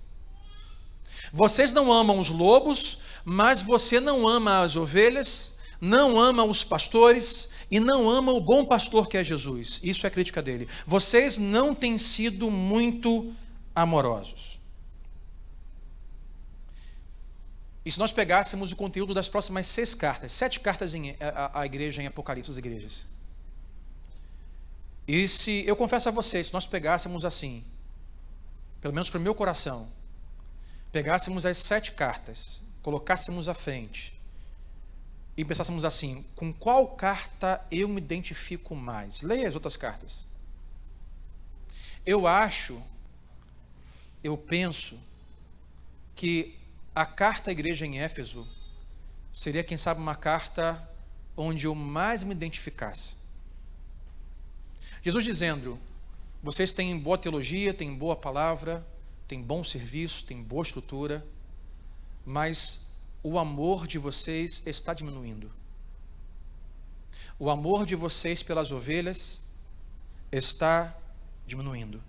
Vocês não amam os lobos, mas você não ama as ovelhas, não ama os pastores e não ama o bom pastor que é Jesus. Isso é a crítica dele. Vocês não têm sido muito amorosos. E se nós pegássemos o conteúdo das próximas 6 cartas, 7 cartas à igreja em Apocalipse, as igrejas. E se, eu confesso a vocês, se nós pegássemos assim, pelo menos para o meu coração, pegássemos as 7 cartas, colocássemos à frente, e pensássemos assim: com qual carta eu me identifico mais? Leia as outras cartas. Eu penso que a carta à igreja em Éfeso seria, quem sabe, uma carta onde eu mais me identificasse. Jesus dizendo: vocês têm boa teologia, têm boa palavra, têm bom serviço, têm boa estrutura, mas o amor de vocês está diminuindo. O amor de vocês pelas ovelhas está diminuindo.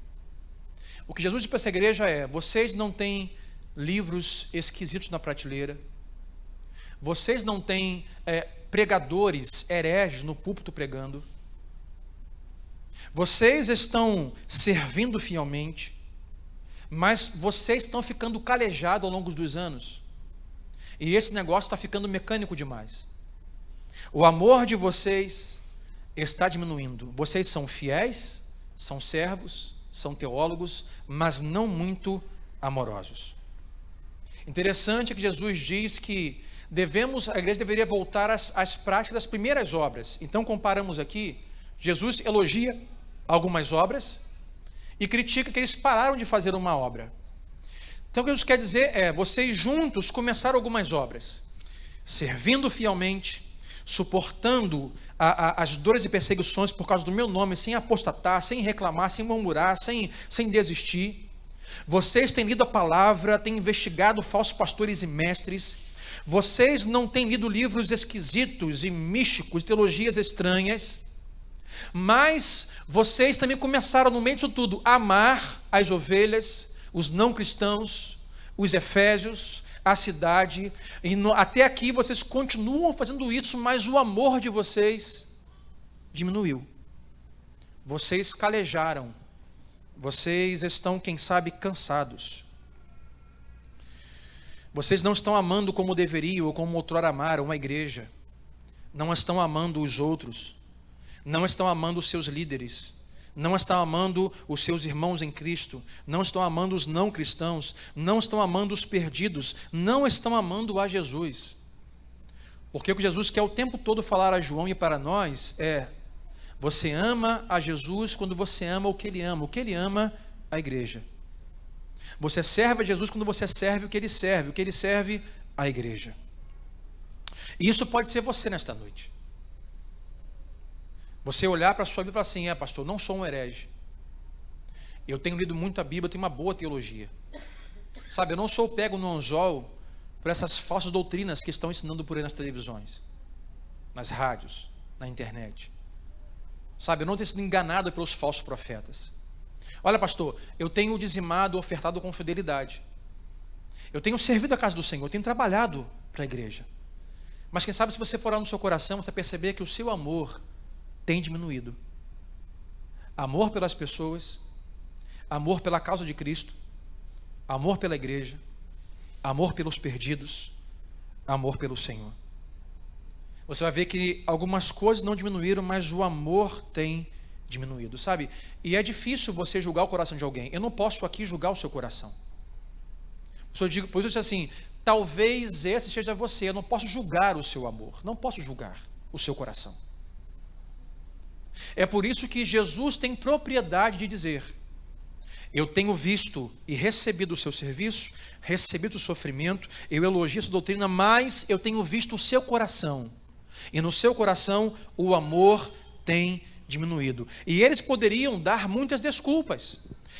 O que Jesus diz para essa igreja é: vocês não têm livros esquisitos na prateleira, vocês não têm pregadores hereges no púlpito pregando, vocês estão servindo fielmente, mas vocês estão ficando calejados ao longo dos anos, e esse negócio está ficando mecânico demais. O amor de vocês está diminuindo. Vocês são fiéis, são servos, são teólogos, mas não muito amorosos. Interessante que Jesus diz que a igreja deveria voltar às práticas das primeiras obras. Então comparamos aqui, Jesus elogia algumas obras e critica que eles pararam de fazer uma obra. Então o que Jesus quer dizer é: vocês juntos começaram algumas obras, servindo fielmente, suportando as dores e perseguições por causa do meu nome, sem apostatar, sem reclamar, sem murmurar, sem desistir. Vocês têm lido a palavra, têm investigado falsos pastores e mestres. Vocês não têm lido livros esquisitos e místicos, teologias estranhas. Mas vocês também começaram, no meio disso tudo, a amar as ovelhas, os não cristãos, os efésios, a cidade. E até aqui vocês continuam fazendo isso, mas o amor de vocês diminuiu. Vocês calejaram. Vocês estão, quem sabe, cansados. Vocês não estão amando como deveriam ou como outrora amaram uma igreja. Não estão amando os outros. Não estão amando os seus líderes. Não estão amando os seus irmãos em Cristo. Não estão amando os não cristãos. Não estão amando os perdidos. Não estão amando a Jesus. Porque o que Jesus quer o tempo todo falar a João e para nós é: você ama a Jesus quando você ama o que Ele ama. O que Ele ama, a igreja. Você serve a Jesus quando você serve o que Ele serve. O que Ele serve, a igreja. E isso pode ser você nesta noite. Você olhar para a sua Bíblia e falar assim: pastor, não sou um herege. Eu tenho lido muito a Bíblia, eu tenho uma boa teologia. Sabe, eu não sou pego no anzol por essas falsas doutrinas que estão ensinando por aí nas televisões, nas rádios, na internet. Sabe, eu não tenho sido enganado pelos falsos profetas. Olha, pastor, eu tenho dizimado, ofertado com fidelidade. Eu tenho servido a casa do Senhor, eu tenho trabalhado para a igreja. Mas quem sabe, se você for lá no seu coração, você perceber que o seu amor tem diminuído. Amor pelas pessoas, amor pela causa de Cristo, amor pela igreja, amor pelos perdidos, amor pelo Senhor. Você vai ver que algumas coisas não diminuíram, mas o amor tem diminuído, sabe? E é difícil você julgar o coração de alguém. Eu não posso aqui julgar o seu coração. Por isso eu disse assim, talvez esse seja você. Eu não posso julgar o seu amor, não posso julgar o seu coração. É por isso que Jesus tem propriedade de dizer: eu tenho visto e recebido o seu serviço, recebido o sofrimento, eu elogio essa doutrina, mas eu tenho visto o seu coração. E no seu coração o amor tem diminuído. E eles poderiam dar muitas desculpas.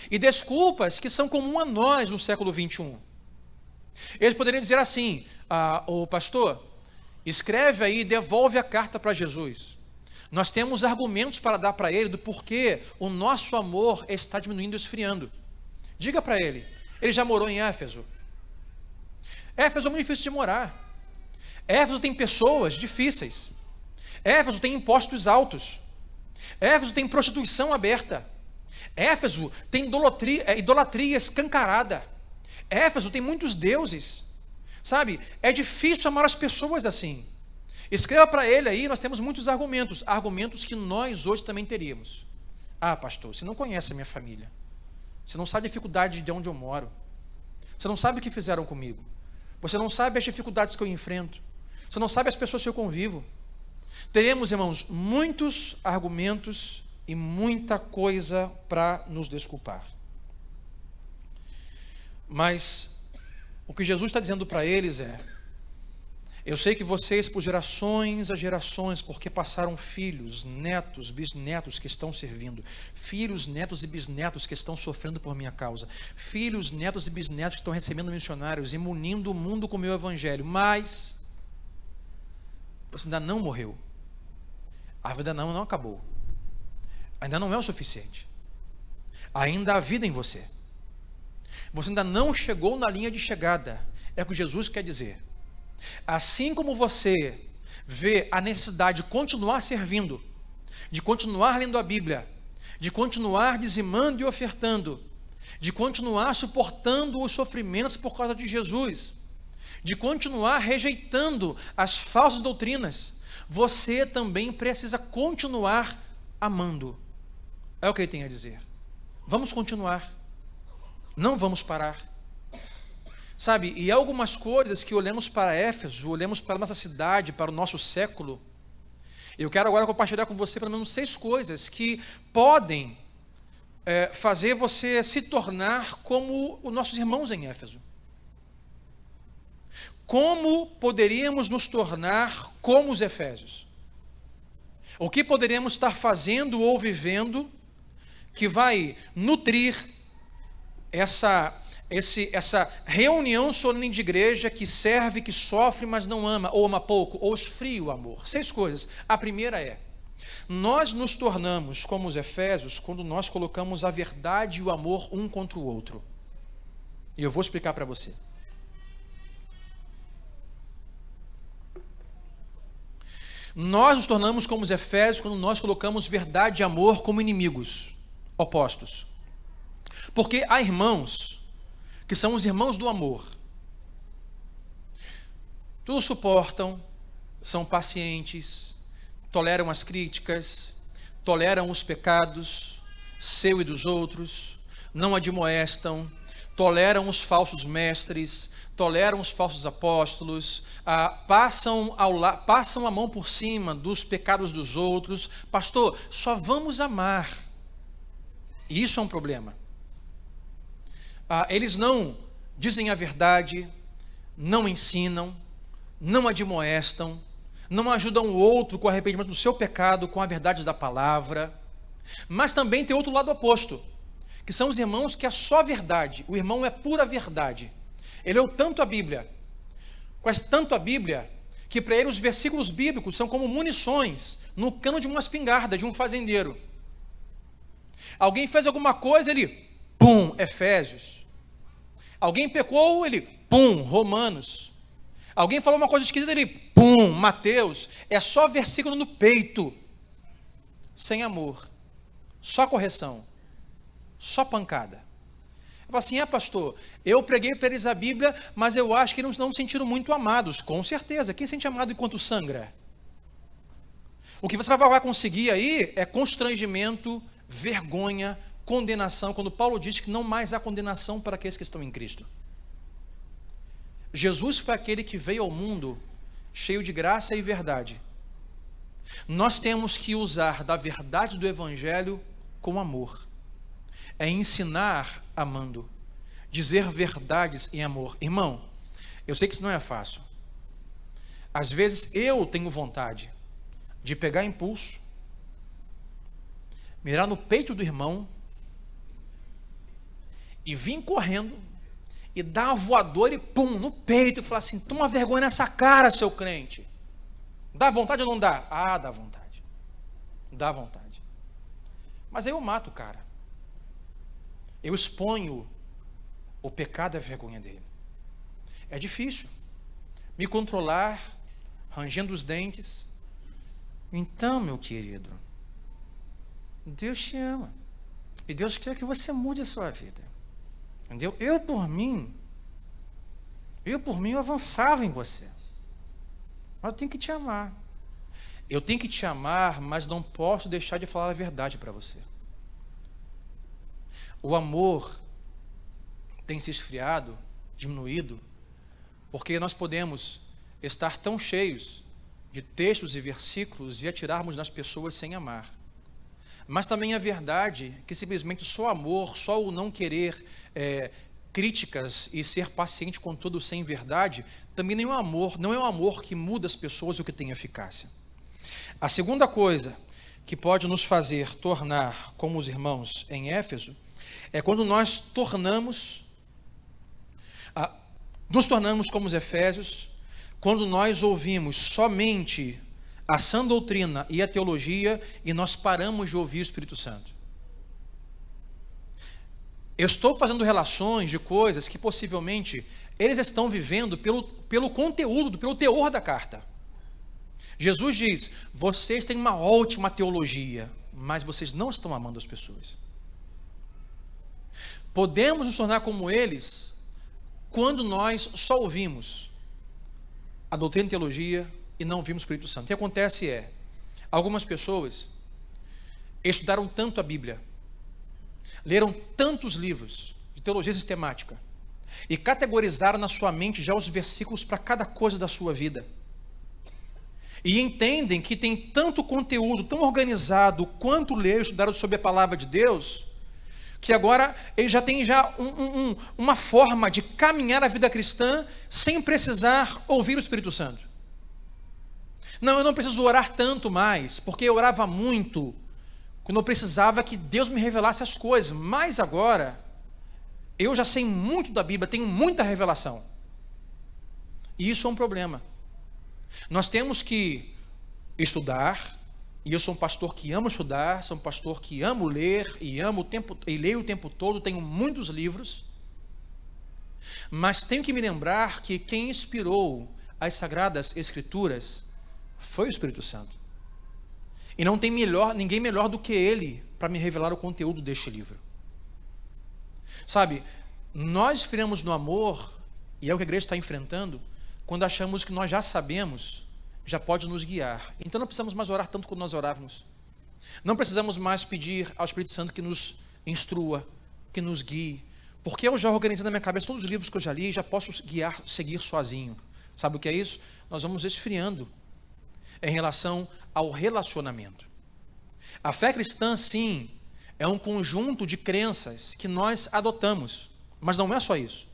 E desculpas que são comuns a nós no século 21. Eles poderiam dizer assim: o pastor, escreve aí, devolve a carta para Jesus. Nós temos argumentos para dar para ele do porquê o nosso amor está diminuindo e esfriando. Diga para ele. Ele já morou em Éfeso. Éfeso é muito difícil de morar. Éfeso tem pessoas difíceis. Éfeso tem impostos altos. Éfeso tem prostituição aberta. Éfeso tem idolatria escancarada. Éfeso tem muitos deuses. Sabe, é difícil amar as pessoas assim. Escreva para ele aí, nós temos muitos argumentos. Argumentos que nós hoje também teríamos. Pastor, você não conhece a minha família. Você não sabe a dificuldade de onde eu moro. Você não sabe o que fizeram comigo. Você não sabe as dificuldades que eu enfrento. Você não sabe as pessoas que eu convivo. Teremos, irmãos, muitos argumentos e muita coisa para nos desculpar. Mas o que Jesus está dizendo para eles é: eu sei que vocês, por gerações a gerações, porque passaram filhos, netos, bisnetos que estão servindo, filhos, netos e bisnetos que estão sofrendo por minha causa, filhos, netos e bisnetos que estão recebendo missionários e munindo o mundo com o meu evangelho, mas você ainda não morreu. A vida não acabou. Ainda não é o suficiente. Ainda há vida em você. Você ainda não chegou na linha de chegada. É o que Jesus quer dizer. Assim como você vê a necessidade de continuar servindo, de continuar lendo a Bíblia, de continuar dizimando e ofertando, de continuar suportando os sofrimentos por causa de Jesus, de continuar rejeitando as falsas doutrinas, você também precisa continuar amando. É o que ele tem a dizer. Vamos continuar. Não vamos parar. Sabe, e há algumas coisas que olhamos para Éfeso, olhamos para a nossa cidade, para o nosso século. Eu quero agora compartilhar com você pelo menos 6 coisas que podem fazer você se tornar como os nossos irmãos em Éfeso. Como poderíamos nos tornar como os efésios? O que poderíamos estar fazendo ou vivendo que vai nutrir essa reunião solene de igreja que serve, que sofre, mas não ama, ou ama pouco, ou esfria o amor? 6 coisas. A primeira é: nós nos tornamos como os efésios quando nós colocamos a verdade e o amor um contra o outro. E eu vou explicar para você. Nós nos tornamos como os efésios quando nós colocamos verdade e amor como inimigos, opostos. Porque há irmãos que são os irmãos do amor. Tudo suportam, são pacientes, toleram as críticas, toleram os pecados, seu e dos outros, não admoestam, toleram os falsos mestres, toleram os falsos apóstolos, passam a mão por cima dos pecados dos outros. Pastor, só vamos amar. E isso é um problema. Eles não dizem a verdade, não ensinam, não admoestam, não ajudam o outro com o arrependimento do seu pecado, com a verdade da palavra. Mas também tem outro lado oposto, que são os irmãos que é só verdade. O irmão é pura verdade. Ele leu tanto a Bíblia, conhece tanto a Bíblia, que para ele os versículos bíblicos são como munições no cano de uma espingarda, de um fazendeiro. Alguém fez alguma coisa, ele, pum, Efésios. Alguém pecou, ele, pum, Romanos. Alguém falou uma coisa esquisita, ele, pum, Mateus. É só versículo no peito, sem amor, só correção, só pancada. Eu falo assim, pastor, eu preguei para eles a Bíblia, mas eu acho que eles não se sentiram muito amados. Com certeza, quem se sente amado enquanto sangra? O que você vai conseguir aí é constrangimento, vergonha, condenação, quando Paulo diz que não mais há condenação para aqueles que estão em Cristo. Jesus foi aquele que veio ao mundo cheio de graça e verdade. Nós temos que usar da verdade do Evangelho com amor. É ensinar amando, dizer verdades em amor. Irmão, eu sei que isso não é fácil. Às vezes eu tenho vontade de pegar impulso, mirar no peito do irmão e vir correndo e dar uma voadora e pum, no peito e falar assim, toma vergonha nessa cara, seu crente. Dá vontade ou não dá? Ah, dá vontade. Dá vontade. Mas aí eu mato o cara. Eu exponho o pecado e a vergonha dele. É difícil me controlar, rangendo os dentes. Então, meu querido, Deus te ama. E Deus quer que você mude a sua vida. Entendeu? Eu por mim, eu avançava em você. Mas eu tenho que te amar. Eu tenho que te amar, mas não posso deixar de falar a verdade para você. O amor tem se esfriado, diminuído, porque nós podemos estar tão cheios de textos e versículos e atirarmos nas pessoas sem amar. Mas também é verdade que simplesmente só amor, só o não querer críticas e ser paciente com tudo sem verdade, também não é um amor que muda as pessoas ou que tem eficácia. A segunda coisa que pode nos fazer tornar como os irmãos em Éfeso é quando nós nos tornamos como os Efésios, quando nós ouvimos somente a sã doutrina e a teologia e nós paramos de ouvir o Espírito Santo. Eu estou fazendo relações de coisas que possivelmente eles estão vivendo pelo conteúdo, pelo teor da carta. Jesus diz, vocês têm uma ótima teologia, mas vocês não estão amando as pessoas. Podemos nos tornar como eles quando nós só ouvimos a doutrina e a teologia e não ouvimos o Espírito Santo. O que acontece é, algumas pessoas estudaram tanto a Bíblia, leram tantos livros de teologia sistemática e categorizaram na sua mente já os versículos para cada coisa da sua vida. E entendem que tem tanto conteúdo, tão organizado quanto ler e estudar sobre a palavra de Deus, que agora ele já tem uma forma de caminhar a vida cristã sem precisar ouvir o Espírito Santo. Não, eu não preciso orar tanto mais, porque eu orava muito quando eu precisava que Deus me revelasse as coisas, mas agora eu já sei muito da Bíblia, tenho muita revelação. E isso é um problema. Nós temos que estudar, e eu sou um pastor que amo estudar, sou um pastor que amo ler, e leio o tempo todo, tenho muitos livros, mas tenho que me lembrar que quem inspirou as Sagradas Escrituras foi o Espírito Santo. E não tem ninguém melhor do que Ele para me revelar o conteúdo deste livro. Sabe, nós esfriamos no amor, e é o que a igreja está enfrentando, quando achamos que nós já sabemos, já pode nos guiar. Então não precisamos mais orar tanto quanto nós orávamos. Não precisamos mais pedir ao Espírito Santo que nos instrua, que nos guie, porque eu já organizei na minha cabeça todos os livros que eu já li e já posso seguir sozinho. Sabe o que é isso? Nós vamos esfriando em relação ao relacionamento. A fé cristã, sim, é um conjunto de crenças que nós adotamos, mas não é só isso.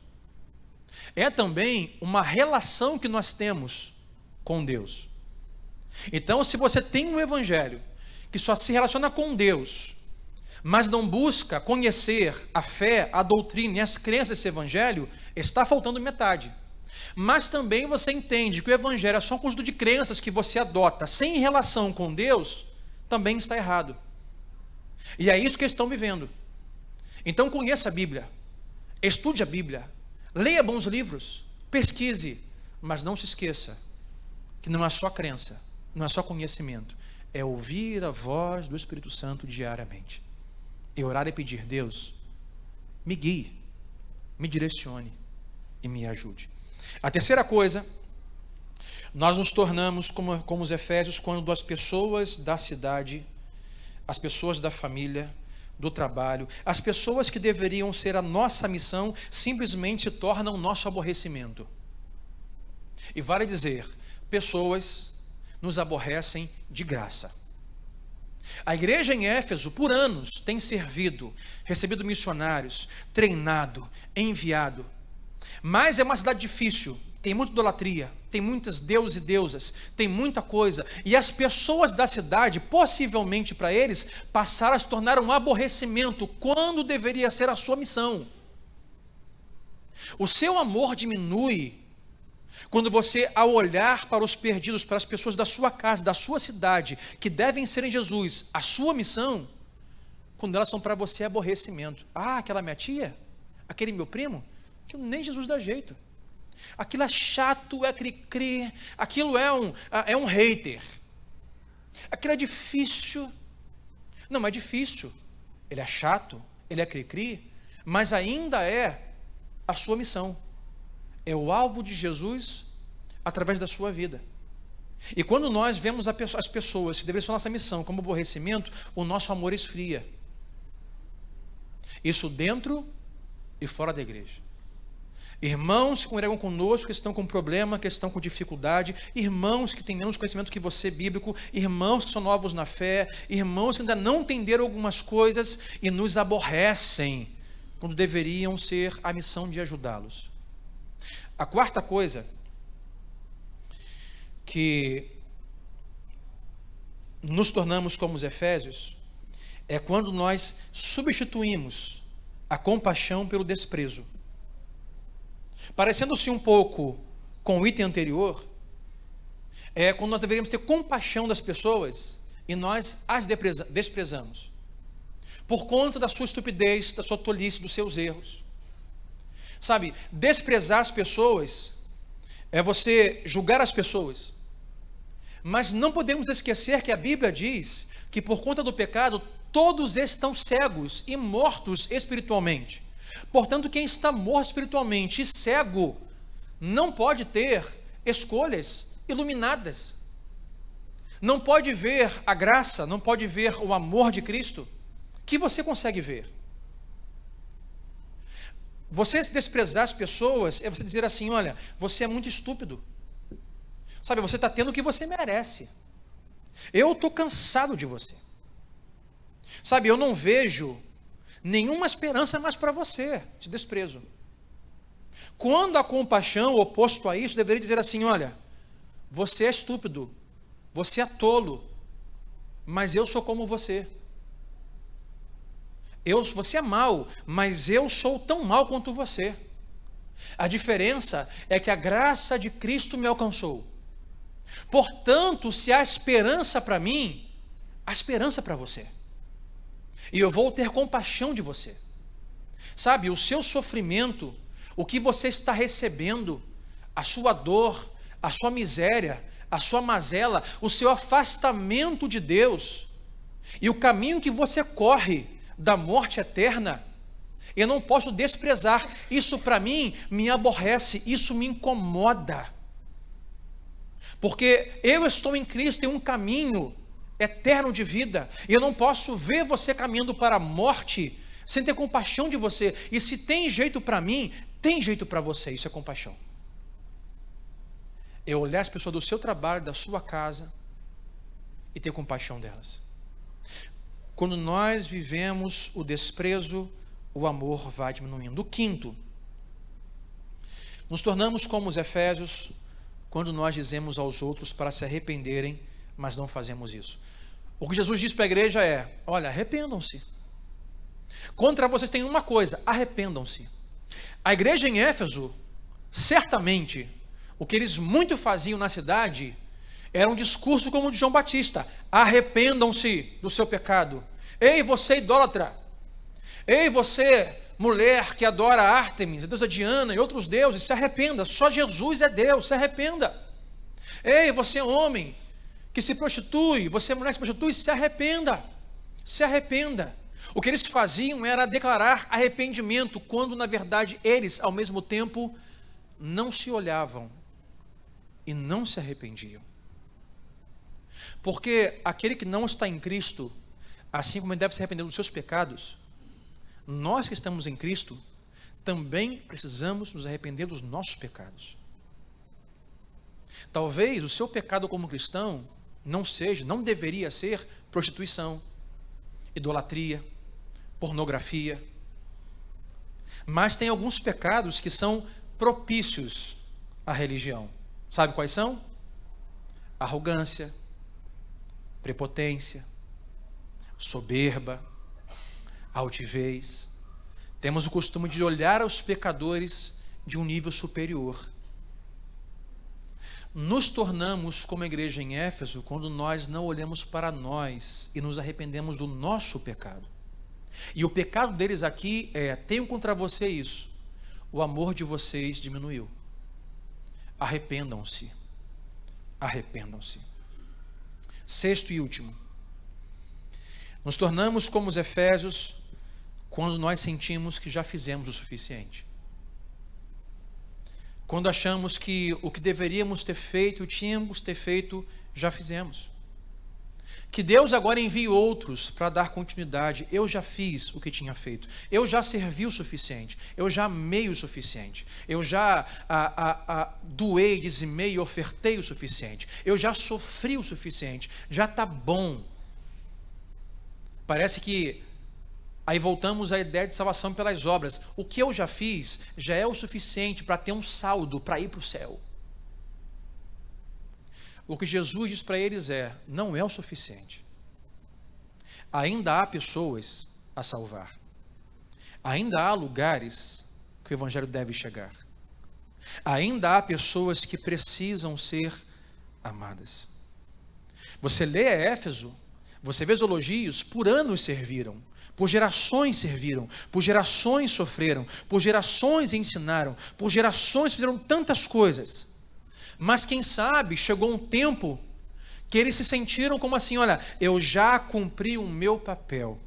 É também uma relação que nós temos com Deus. Então, se você tem um evangelho que só se relaciona com Deus, mas não busca conhecer a fé, a doutrina e as crenças desse evangelho, está faltando metade. Mas também você entende que o evangelho é só um conjunto de crenças que você adota sem relação com Deus, também está errado. E é isso que eles estão vivendo. Então conheça a Bíblia, estude a Bíblia, leia bons livros, pesquise, mas não se esqueça que não é só crença, não é só conhecimento, é ouvir a voz do Espírito Santo diariamente. E orar e pedir: Deus, me guie, me direcione e me ajude. A terceira coisa, nós nos tornamos como os efésios quando as pessoas da cidade, as pessoas da família, do trabalho, as pessoas que deveriam ser a nossa missão, simplesmente se tornam nosso aborrecimento. E vale dizer, pessoas nos aborrecem de graça. A igreja em Éfeso, por anos, tem servido, recebido missionários, treinado, enviado. Mas é uma cidade difícil, tem muita idolatria, tem muitos deuses e deusas, tem muita coisa. E as pessoas da cidade, possivelmente para eles, passaram a se tornar um aborrecimento, quando deveria ser a sua missão. O seu amor diminui quando você, ao olhar para os perdidos, para as pessoas da sua casa, da sua cidade, que devem ser em Jesus, a sua missão, quando elas são para você aborrecimento. Ah, aquela minha tia, aquele meu primo, que nem Jesus dá jeito. Aquilo é chato, é cri-cri, aquilo é um hater. Aquilo é difícil. Não é difícil. Ele é chato, ele é cri-cri, mas ainda é a sua missão. É o alvo de Jesus através da sua vida. E quando nós vemos as pessoas que deveriam ser nossa missão como aborrecimento, o nosso amor esfria. Isso dentro e fora da igreja. Irmãos que congregam conosco, que estão com problema, que estão com dificuldade, irmãos que têm menos conhecimento que você bíblico, irmãos que são novos na fé, irmãos que ainda não entenderam algumas coisas e nos aborrecem, quando deveriam ser a missão de ajudá-los. A quarta coisa que nos tornamos como os efésios é quando nós substituímos a compaixão pelo desprezo. Parecendo-se um pouco com o item anterior, é quando nós deveríamos ter compaixão das pessoas e nós as desprezamos, por conta da sua estupidez, da sua tolice, dos seus erros. Sabe, desprezar as pessoas é você julgar as pessoas. Mas não podemos esquecer que a Bíblia diz que por conta do pecado, todos estão cegos e mortos espiritualmente. Portanto, quem está morto espiritualmente e cego, não pode ter escolhas iluminadas. Não pode ver a graça, não pode ver o amor de Cristo, que você consegue ver. Você desprezar as pessoas é você dizer assim: olha, você é muito estúpido. Sabe, você está tendo o que você merece. Eu estou cansado de você. Sabe, eu não vejo nenhuma esperança mais para você. Te desprezo. Quando a compaixão, oposto a isso, deveria dizer assim: olha, você é estúpido, você é tolo, mas eu sou como você. Você é mau, mas eu sou tão mau quanto você. A diferença é que a graça de Cristo me alcançou. Portanto, se há esperança para mim, há esperança para você. E eu vou ter compaixão de você. Sabe, o seu sofrimento, o que você está recebendo, a sua dor, a sua miséria, a sua mazela, o seu afastamento de Deus, e o caminho que você corre da morte eterna, eu não posso desprezar. Isso para mim me aborrece, isso me incomoda. Porque eu estou em Cristo, em um caminho eterno de vida, e eu não posso ver você caminhando para a morte sem ter compaixão de você. E se tem jeito para mim, tem jeito para você. Isso é compaixão. É olhar as pessoas do seu trabalho, da sua casa, e ter compaixão delas. Quando nós vivemos o desprezo, o amor vai diminuindo. O quinto, nos tornamos como os efésios quando nós dizemos aos outros para se arrependerem, mas não fazemos isso. O que Jesus diz para a igreja é: olha, arrependam-se. Contra vocês tem uma coisa: arrependam-se. A igreja em Éfeso Certamente, o que eles muito faziam na cidade era um discurso como o de João Batista: arrependam-se do seu pecado. Ei, você idólatra! Ei, você mulher que adora Ártemis, a deusa Diana e outros deuses, se arrependa. Só Jesus é Deus, se arrependa. Ei, você homem que se prostitui, você mulher que se prostitui, se arrependa. Se arrependa. O que eles faziam era declarar arrependimento, quando na verdade eles, ao mesmo tempo, não se olhavam e não se arrependiam. Porque aquele que não está em Cristo, assim como ele deve se arrepender dos seus pecados, nós que estamos em Cristo, também precisamos nos arrepender dos nossos pecados. Talvez o seu pecado como cristão não deveria ser prostituição, idolatria, pornografia. Mas tem alguns pecados que são propícios à religião. Sabe quais são? Arrogância, prepotência, soberba, altivez. Temos o costume de olhar aos pecadores de um nível superior. Nos tornamos como a igreja em Éfeso quando nós não olhamos para nós e nos arrependemos do nosso pecado. E o pecado deles aqui é: tenho contra você isso, o amor de vocês diminuiu. Arrependam-se. Arrependam-se. Sexto e último, nos tornamos como os efésios quando nós sentimos que já fizemos o suficiente. Quando achamos que o que deveríamos ter feito, tínhamos ter feito, já fizemos. Que Deus agora envie outros para dar continuidade. Eu já fiz o que tinha feito. Eu já servi o suficiente. Eu já amei o suficiente. Eu já doei, dizimei e ofertei o suficiente. Eu já sofri o suficiente. Já está bom. Parece que aí voltamos à ideia de salvação pelas obras. O que eu já fiz já é o suficiente para ter um saldo para ir para o céu. O que Jesus diz para eles não é o suficiente. Ainda há pessoas a salvar. Ainda há lugares que o Evangelho deve chegar. Ainda há pessoas que precisam ser amadas. Você lê Éfeso, você vê os elogios, por anos serviram. Por gerações serviram, por gerações sofreram, por gerações ensinaram, por gerações fizeram tantas coisas. Mas quem sabe, chegou um tempo que eles se sentiram como assim: olha, eu já cumpri o meu papel.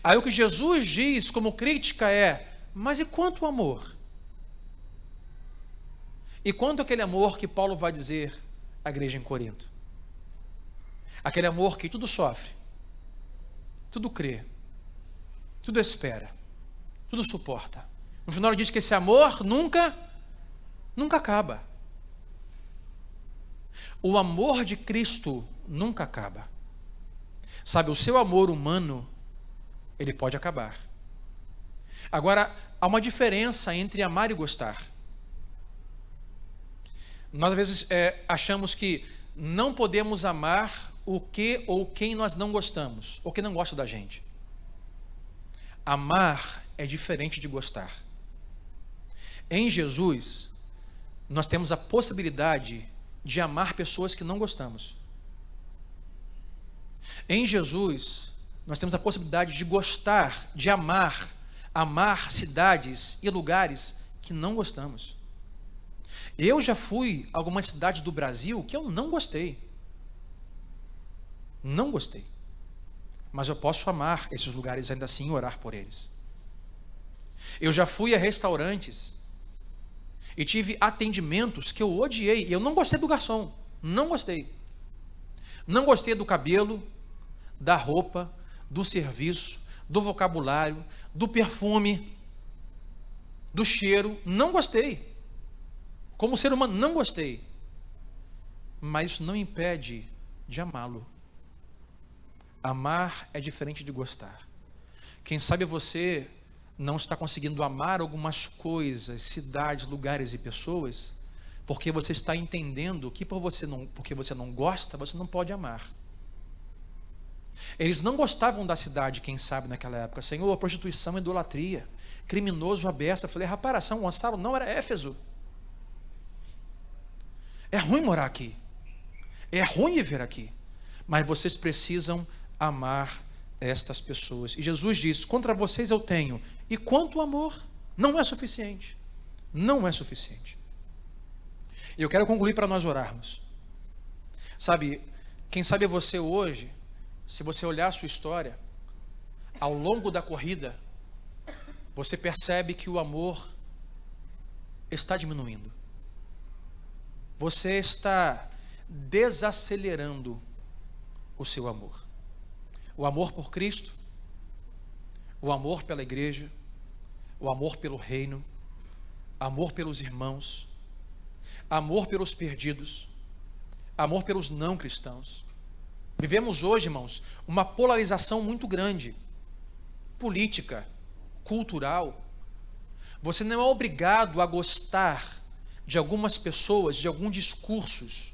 Aí o que Jesus diz como crítica mas e quanto o amor? E quanto aquele amor que Paulo vai dizer à igreja em Corinto? Aquele amor que tudo sofre, tudo crê, tudo espera, tudo suporta. No final ele diz que esse amor nunca acaba. O amor de Cristo nunca acaba. Sabe, o seu amor humano, ele pode acabar. Agora, há uma diferença entre amar e gostar. Nós às vezes achamos que não podemos amar o que ou quem nós não gostamos, ou quem não gosta da gente. Amar é diferente de gostar. Em Jesus, nós temos a possibilidade de amar pessoas que não gostamos. Em Jesus, nós temos a possibilidade de gostar, de amar cidades e lugares que não gostamos. Eu já fui a algumas cidades do Brasil que eu não gostei. Não gostei. Mas eu posso amar esses lugares ainda assim e orar por eles. Eu já fui a restaurantes e tive atendimentos que eu odiei. Eu não gostei do garçom. Não gostei. Não gostei do cabelo, da roupa, do serviço, do vocabulário, do perfume, do cheiro. Não gostei. Como ser humano, não gostei. Mas isso não impede de amá-lo. Amar é diferente de gostar. Quem sabe você não está conseguindo amar algumas coisas, cidades, lugares e pessoas, porque você está entendendo que porque você não gosta, você não pode amar. Eles não gostavam da cidade, quem sabe, naquela época. Senhor, prostituição, idolatria, criminoso à Eu falei, rapaz, São Gonçalo não era Éfeso. É ruim morar aqui. É ruim viver aqui. Mas vocês precisam amar estas pessoas. E Jesus diz, contra vocês eu tenho. E quanto amor, não é suficiente. Não é suficiente. E eu quero concluir para nós orarmos. Sabe, quem sabe você hoje, se você olhar a sua história, ao longo da corrida, você percebe que o amor está diminuindo. Você está desacelerando o seu amor. O amor por Cristo, o amor pela igreja, o amor pelo reino, amor pelos irmãos, amor pelos perdidos, amor pelos não cristãos. Vivemos hoje, irmãos, uma polarização muito grande, política, cultural. Você não é obrigado a gostar de algumas pessoas, de alguns discursos.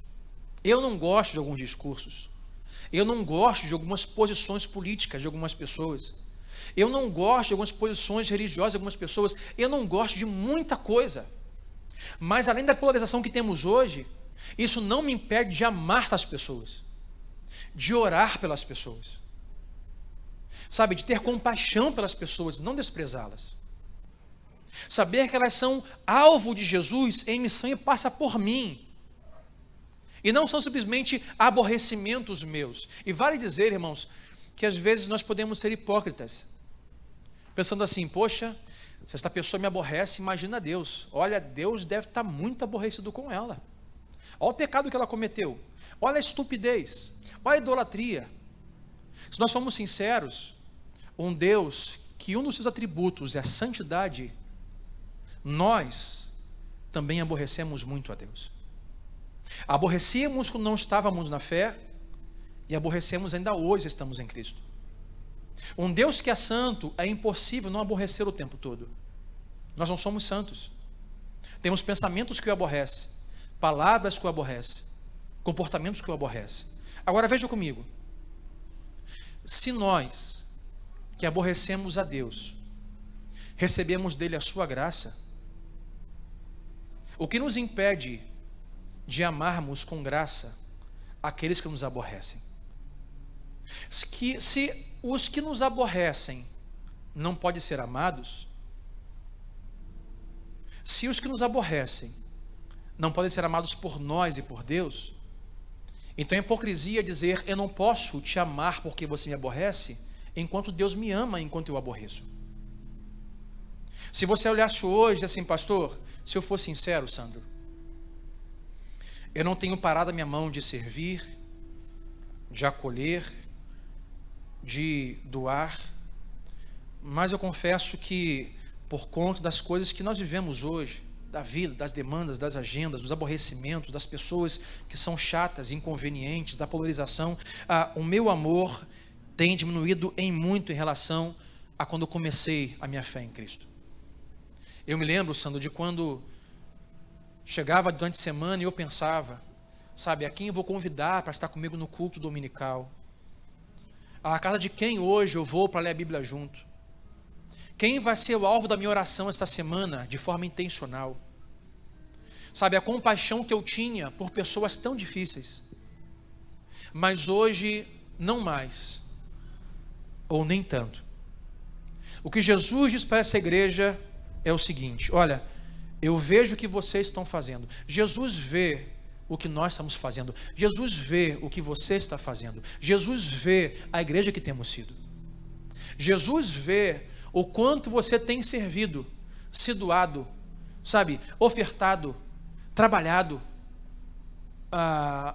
Eu não gosto de alguns discursos. Eu não gosto de algumas posições políticas de algumas pessoas. Eu não gosto de algumas posições religiosas de algumas pessoas. Eu não gosto de muita coisa. Mas além da polarização que temos hoje, isso não me impede de amar as pessoas, de orar pelas pessoas, sabe, de ter compaixão pelas pessoas, não desprezá-las. Saber que elas são alvo de Jesus em missão e passa por mim. E não são simplesmente aborrecimentos meus. E vale dizer, irmãos, que às vezes nós podemos ser hipócritas, pensando assim, poxa, se esta pessoa me aborrece, imagina Deus. Olha, Deus deve estar muito aborrecido com ela. Olha o pecado que ela cometeu. Olha a estupidez. Olha a idolatria. Se nós formos sinceros, um Deus que um dos seus atributos é a santidade, nós também aborrecemos muito a Deus. Aborrecíamos quando não estávamos na fé e aborrecemos ainda hoje estamos em Cristo. Um Deus que é santo, é impossível não aborrecer o tempo todo. Nós não somos santos. Temos pensamentos que o aborrecem, palavras que o aborrecem, comportamentos que o aborrecem. Agora veja comigo. Se nós, que aborrecemos a Deus, recebemos dele a sua graça, o que nos impede de amarmos com graça aqueles que nos aborrecem? Se os que nos aborrecem não podem ser amados, se os que nos aborrecem não podem ser amados por nós e por Deus, então é hipocrisia dizer, eu não posso te amar porque você me aborrece, enquanto Deus me ama enquanto eu aborreço. Se você olhasse hoje assim, pastor, se eu for sincero, Sandro, eu não tenho parado a minha mão de servir, de acolher, de doar, mas eu confesso que por conta das coisas que nós vivemos hoje, da vida, das demandas, das agendas, dos aborrecimentos, das pessoas que são chatas, inconvenientes, da polarização, o meu amor tem diminuído em muito em relação a quando eu comecei a minha fé em Cristo. Eu me lembro, Sandro, de quando chegava durante a semana e eu pensava, sabe, a quem eu vou convidar para estar comigo no culto dominical? A casa de quem hoje eu vou para ler a Bíblia junto? Quem vai ser o alvo da minha oração esta semana, de forma intencional? Sabe, a compaixão que eu tinha por pessoas tão difíceis, mas hoje não mais, ou nem tanto. O que Jesus diz para essa igreja é o seguinte, olha, eu vejo o que vocês estão fazendo. Jesus vê o que nós estamos fazendo. Jesus vê o que você está fazendo. Jesus vê a igreja que temos sido. Jesus vê o quanto você tem servido, se doado, sabe, ofertado, trabalhado,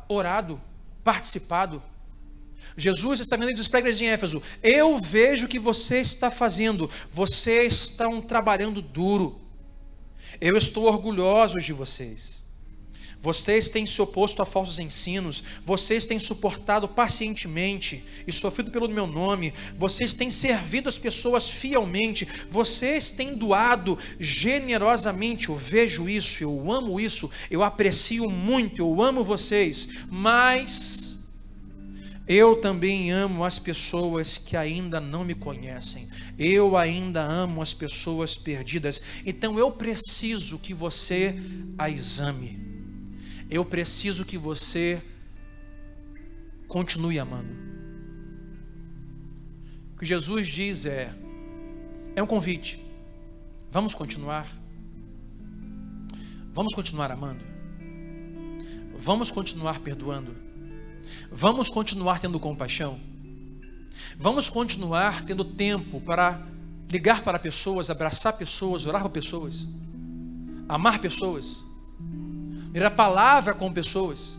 orado, participado. Jesus está vendo e diz para a igreja de Éfeso, eu vejo o que você está fazendo, vocês estão trabalhando duro, eu estou orgulhoso de vocês. Vocês têm se oposto a falsos ensinos, vocês têm suportado pacientemente e sofrido pelo meu nome, vocês têm servido as pessoas fielmente, vocês têm doado generosamente, eu vejo isso, eu amo isso, eu aprecio muito, eu amo vocês, mas Eu também amo as pessoas que ainda não me conhecem. Eu ainda amo as pessoas perdidas. Então eu preciso que você as ame. Eu preciso que você continue amando. O que Jesus diz é um convite. Vamos continuar? Vamos continuar amando? Vamos continuar perdoando? Vamos continuar tendo compaixão? Vamos continuar tendo tempo para ligar para pessoas, abraçar pessoas, orar por pessoas, amar pessoas, ler a palavra com pessoas,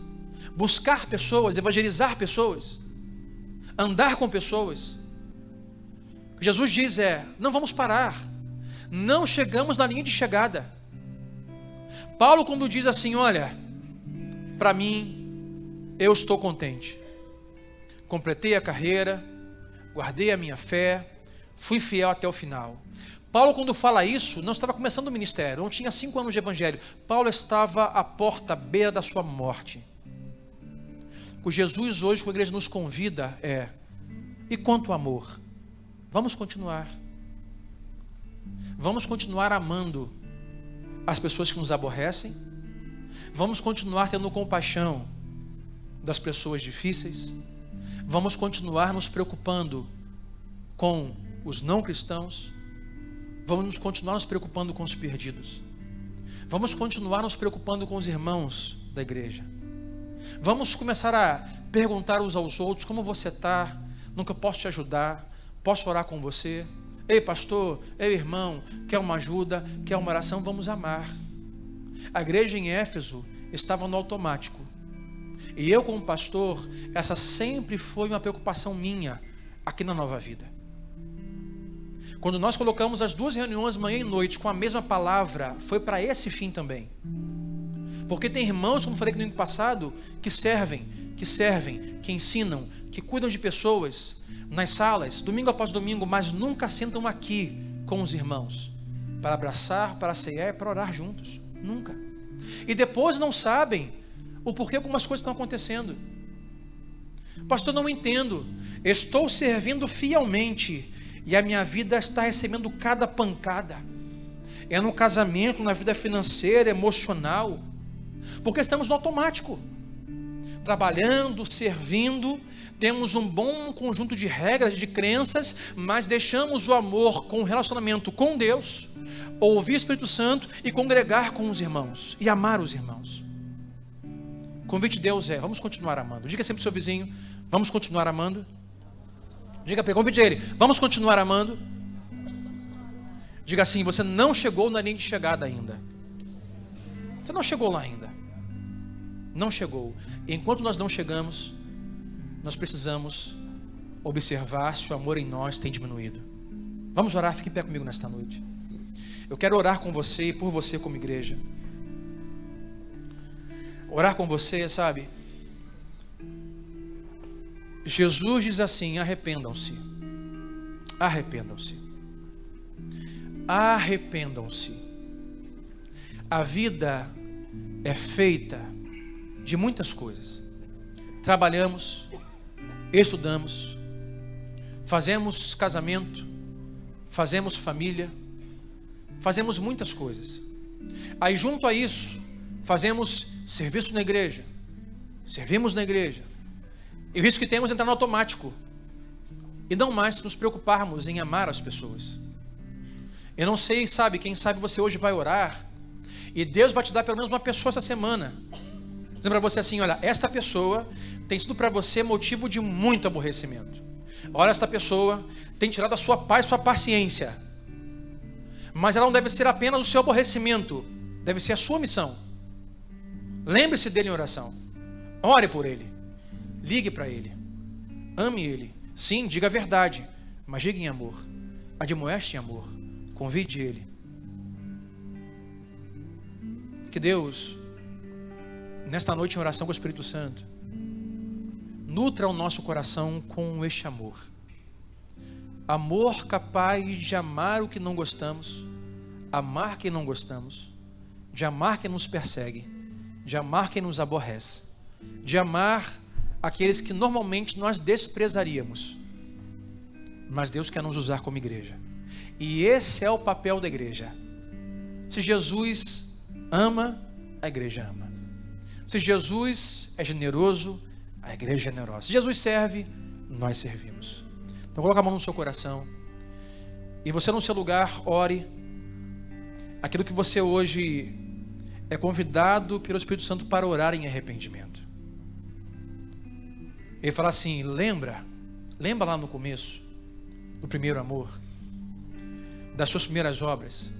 buscar pessoas, evangelizar pessoas, andar com pessoas? O que Jesus diz é: não vamos parar, não chegamos na linha de chegada. Paulo, quando diz assim, olha, para mim, eu estou contente, completei a carreira, guardei a minha fé, fui fiel até o final. Paulo, quando fala isso, não estava começando o ministério, não tinha 5 anos de evangelho. Paulo estava à porta, à beira da sua morte. O que Jesus hoje, com a igreja, nos convida é: e quanto amor? Vamos continuar. Vamos continuar amando as pessoas que nos aborrecem. Vamos continuar tendo compaixão das pessoas difíceis. Vamos continuar nos preocupando com os não cristãos. Vamos continuar nos preocupando com os perdidos. Vamos continuar nos preocupando com os irmãos da igreja. Vamos começar a perguntar uns aos outros: como você está? No que eu posso te ajudar? Posso orar com você? Ei pastor, ei irmão, quer uma ajuda? Quer uma oração? Vamos amar. A igreja em Éfeso estava no automático. E eu, como pastor, essa sempre foi uma preocupação minha aqui na Nova Vida. Quando nós colocamos as 2 reuniões manhã e noite com a mesma palavra, foi para esse fim também. Porque tem irmãos, como falei no domingo passado, que servem, que ensinam, que cuidam de pessoas nas salas, domingo após domingo, mas nunca sentam aqui com os irmãos para abraçar, para ceiar e para orar juntos. Nunca. E depois não sabem o porquê algumas coisas estão acontecendo. Pastor, não entendo. Estou servindo fielmente e a minha vida está recebendo cada pancada. É no casamento, na vida financeira, emocional, porque estamos no automático, trabalhando, servindo, temos um bom conjunto de regras, de crenças, mas deixamos o amor com o relacionamento com Deus, ouvir o Espírito Santo e congregar com os irmãos e amar os irmãos. O convite de Deus é: vamos continuar amando. Diga sempre ao seu vizinho: vamos continuar amando. Diga para ele, convite a ele: vamos continuar amando. Diga assim: você não chegou na linha de chegada ainda. Você não chegou lá ainda. Não chegou. Enquanto nós não chegamos, nós precisamos observar se o amor em nós tem diminuído. Vamos orar, fique em pé comigo nesta noite. Eu quero orar com você e por você como igreja. Orar com você, sabe? Jesus diz assim: arrependam-se. Arrependam-se. Arrependam-se. A vida é feita de muitas coisas. Trabalhamos, estudamos, fazemos casamento, fazemos família, fazemos muitas coisas. Aí junto a isso, fazemos serviço na igreja, servimos na igreja. E o risco que temos é entrar no automático e não mais nos preocuparmos em amar as pessoas. Eu não sei, sabe, quem sabe você hoje vai orar e Deus vai te dar pelo menos uma pessoa essa semana, dizendo para você assim: olha, esta pessoa tem sido para você motivo de muito aborrecimento. Olha, esta pessoa tem tirado a sua paz, sua paciência, mas ela não deve ser apenas o seu aborrecimento, deve ser a sua missão. Lembre-se dele em oração, ore por ele, ligue para ele, ame ele. Sim, diga a verdade, mas diga em amor, admoeste em amor, convide ele. Que Deus, nesta noite em oração com o Espírito Santo, nutra o nosso coração com este amor. Amor capaz de amar o que não gostamos, amar quem não gostamos, de amar quem nos persegue, de amar quem nos aborrece, de amar aqueles que normalmente nós desprezaríamos. Mas Deus quer nos usar como igreja. E esse é o papel da igreja. Se Jesus ama, a igreja ama. Se Jesus é generoso, a igreja é generosa. Se Jesus serve, nós servimos. Então coloca a mão no seu coração. E você no seu lugar, ore. Aquilo que você hoje é convidado pelo Espírito Santo para orar em arrependimento. Ele fala assim, lembra lá no começo, do primeiro amor, das suas primeiras obras.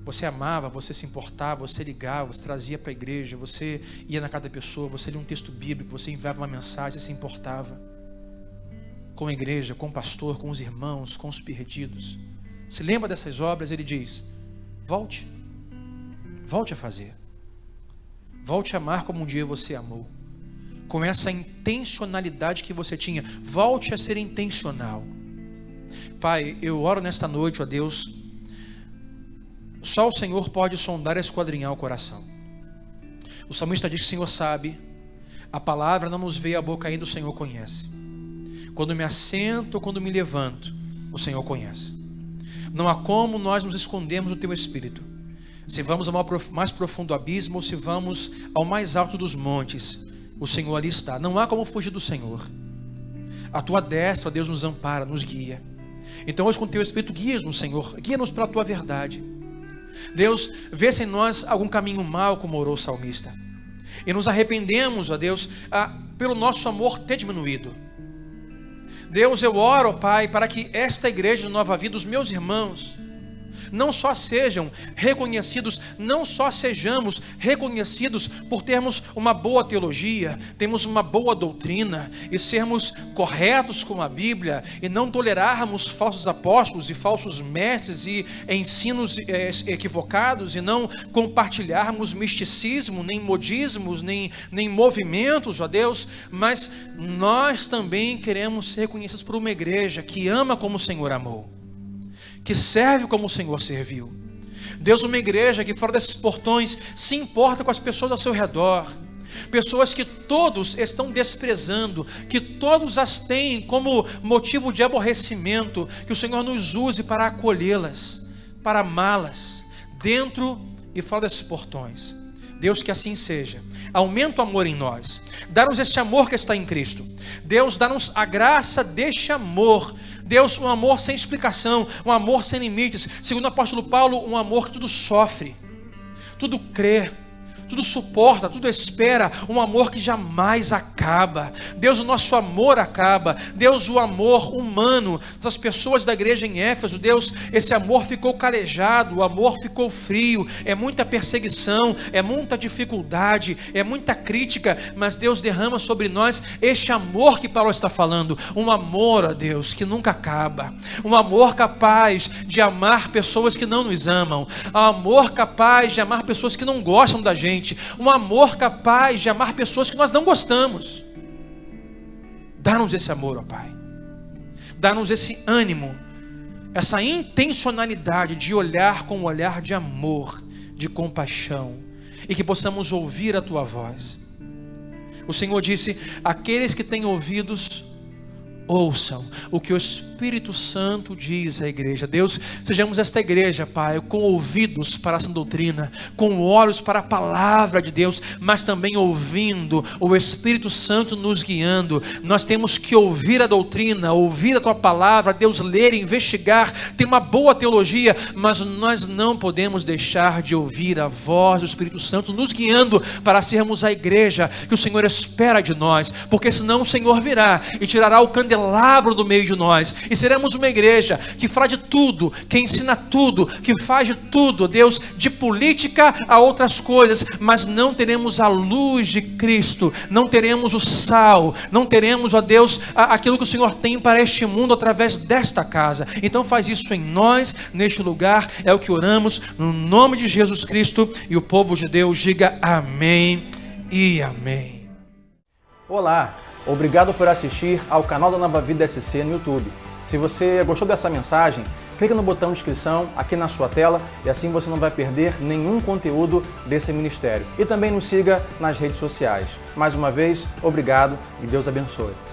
Você amava, você se importava, você ligava, você trazia para a igreja, você ia na casa da pessoa, você lia um texto bíblico, você enviava uma mensagem, você se importava com a igreja, com o pastor, com os irmãos, com os perdidos. Se lembra dessas obras? Ele diz, volte a fazer, volte a amar como um dia você amou, com essa intencionalidade que você tinha, volte a ser intencional. Pai, eu oro nesta noite, ó Deus, só o Senhor pode sondar e esquadrinhar o coração. O salmista diz que o Senhor sabe, a palavra não nos veio à boca ainda, o Senhor conhece. Quando me assento, quando me levanto, o Senhor conhece. Não há como nós nos escondermos do Teu Espírito. Se vamos ao mais profundo abismo, ou se vamos ao mais alto dos montes, o Senhor ali está. Não há como fugir do Senhor. A Tua destra, Deus, nos ampara, nos guia. Então hoje com o Teu Espírito, guia-nos, Senhor, guia-nos pela Tua verdade. Deus, vê se em nós algum caminho mau, como orou o salmista, e nos arrependemos, ó Deus, pelo nosso amor ter diminuído. Deus, eu oro, Pai, para que esta igreja de Nova Vida, os meus irmãos, não só sejam reconhecidos, não só sejamos reconhecidos por termos uma boa teologia, termos uma boa doutrina e sermos corretos com a Bíblia e não tolerarmos falsos apóstolos e falsos mestres e ensinos equivocados e não compartilharmos misticismo, nem modismos, nem movimentos, ó Deus, mas nós também queremos ser reconhecidos por uma igreja que ama como o Senhor amou, que serve como o Senhor serviu. Deus, uma igreja que fora desses portões se importa com as pessoas ao seu redor, pessoas que todos estão desprezando, que todos as têm como motivo de aborrecimento, que o Senhor nos use para acolhê-las, para amá-las, dentro e fora desses portões. Deus, que assim seja. Aumenta o amor em nós, dá-nos este amor que está em Cristo. Deus, dá-nos a graça deste amor. Deus, um amor sem explicação, um amor sem limites. Segundo o apóstolo Paulo, um amor que tudo sofre, tudo crê, tudo suporta, tudo espera, um amor que jamais acaba. Deus, o nosso amor acaba. Deus, o amor humano das pessoas da igreja em Éfeso, Deus, esse amor ficou calejado, o amor ficou frio, é muita perseguição, é muita dificuldade, é muita crítica, mas Deus derrama sobre nós este amor que Paulo está falando, um amor, ó Deus, que nunca acaba, um amor capaz de amar pessoas que não nos amam, um amor capaz de amar pessoas que não gostam da gente, um amor capaz de amar pessoas que nós não gostamos. Dá-nos esse amor, ó Pai. Dá-nos esse ânimo, essa intencionalidade de olhar com um olhar de amor, de compaixão, e que possamos ouvir a Tua voz. O Senhor disse, aqueles que têm ouvidos, ouçam o que o Espírito Santo diz à igreja. Deus, sejamos esta igreja, Pai, com ouvidos para essa doutrina, com olhos para a palavra de Deus, mas também ouvindo o Espírito Santo nos guiando. Nós temos que ouvir a doutrina, ouvir a Tua palavra, Deus, ler, investigar, ter uma boa teologia, mas nós não podemos deixar de ouvir a voz do Espírito Santo nos guiando para sermos a igreja que o Senhor espera de nós, porque senão o Senhor virá e tirará o candelabro do meio de nós, e seremos uma igreja que fala de tudo, que ensina tudo, que faz de tudo, Deus, de política a outras coisas, mas não teremos a luz de Cristo, não teremos o sal, não teremos, ó Deus, aquilo que o Senhor tem para este mundo através desta casa. Então faz isso em nós, neste lugar, é o que oramos, no nome de Jesus Cristo, e o povo de Deus diga amém e amém. Olá, obrigado por assistir ao canal da Nova Vida SC no YouTube. Se você gostou dessa mensagem, clica no botão de inscrição aqui na sua tela e assim você não vai perder nenhum conteúdo desse ministério. E também nos siga nas redes sociais. Mais uma vez, obrigado e Deus abençoe.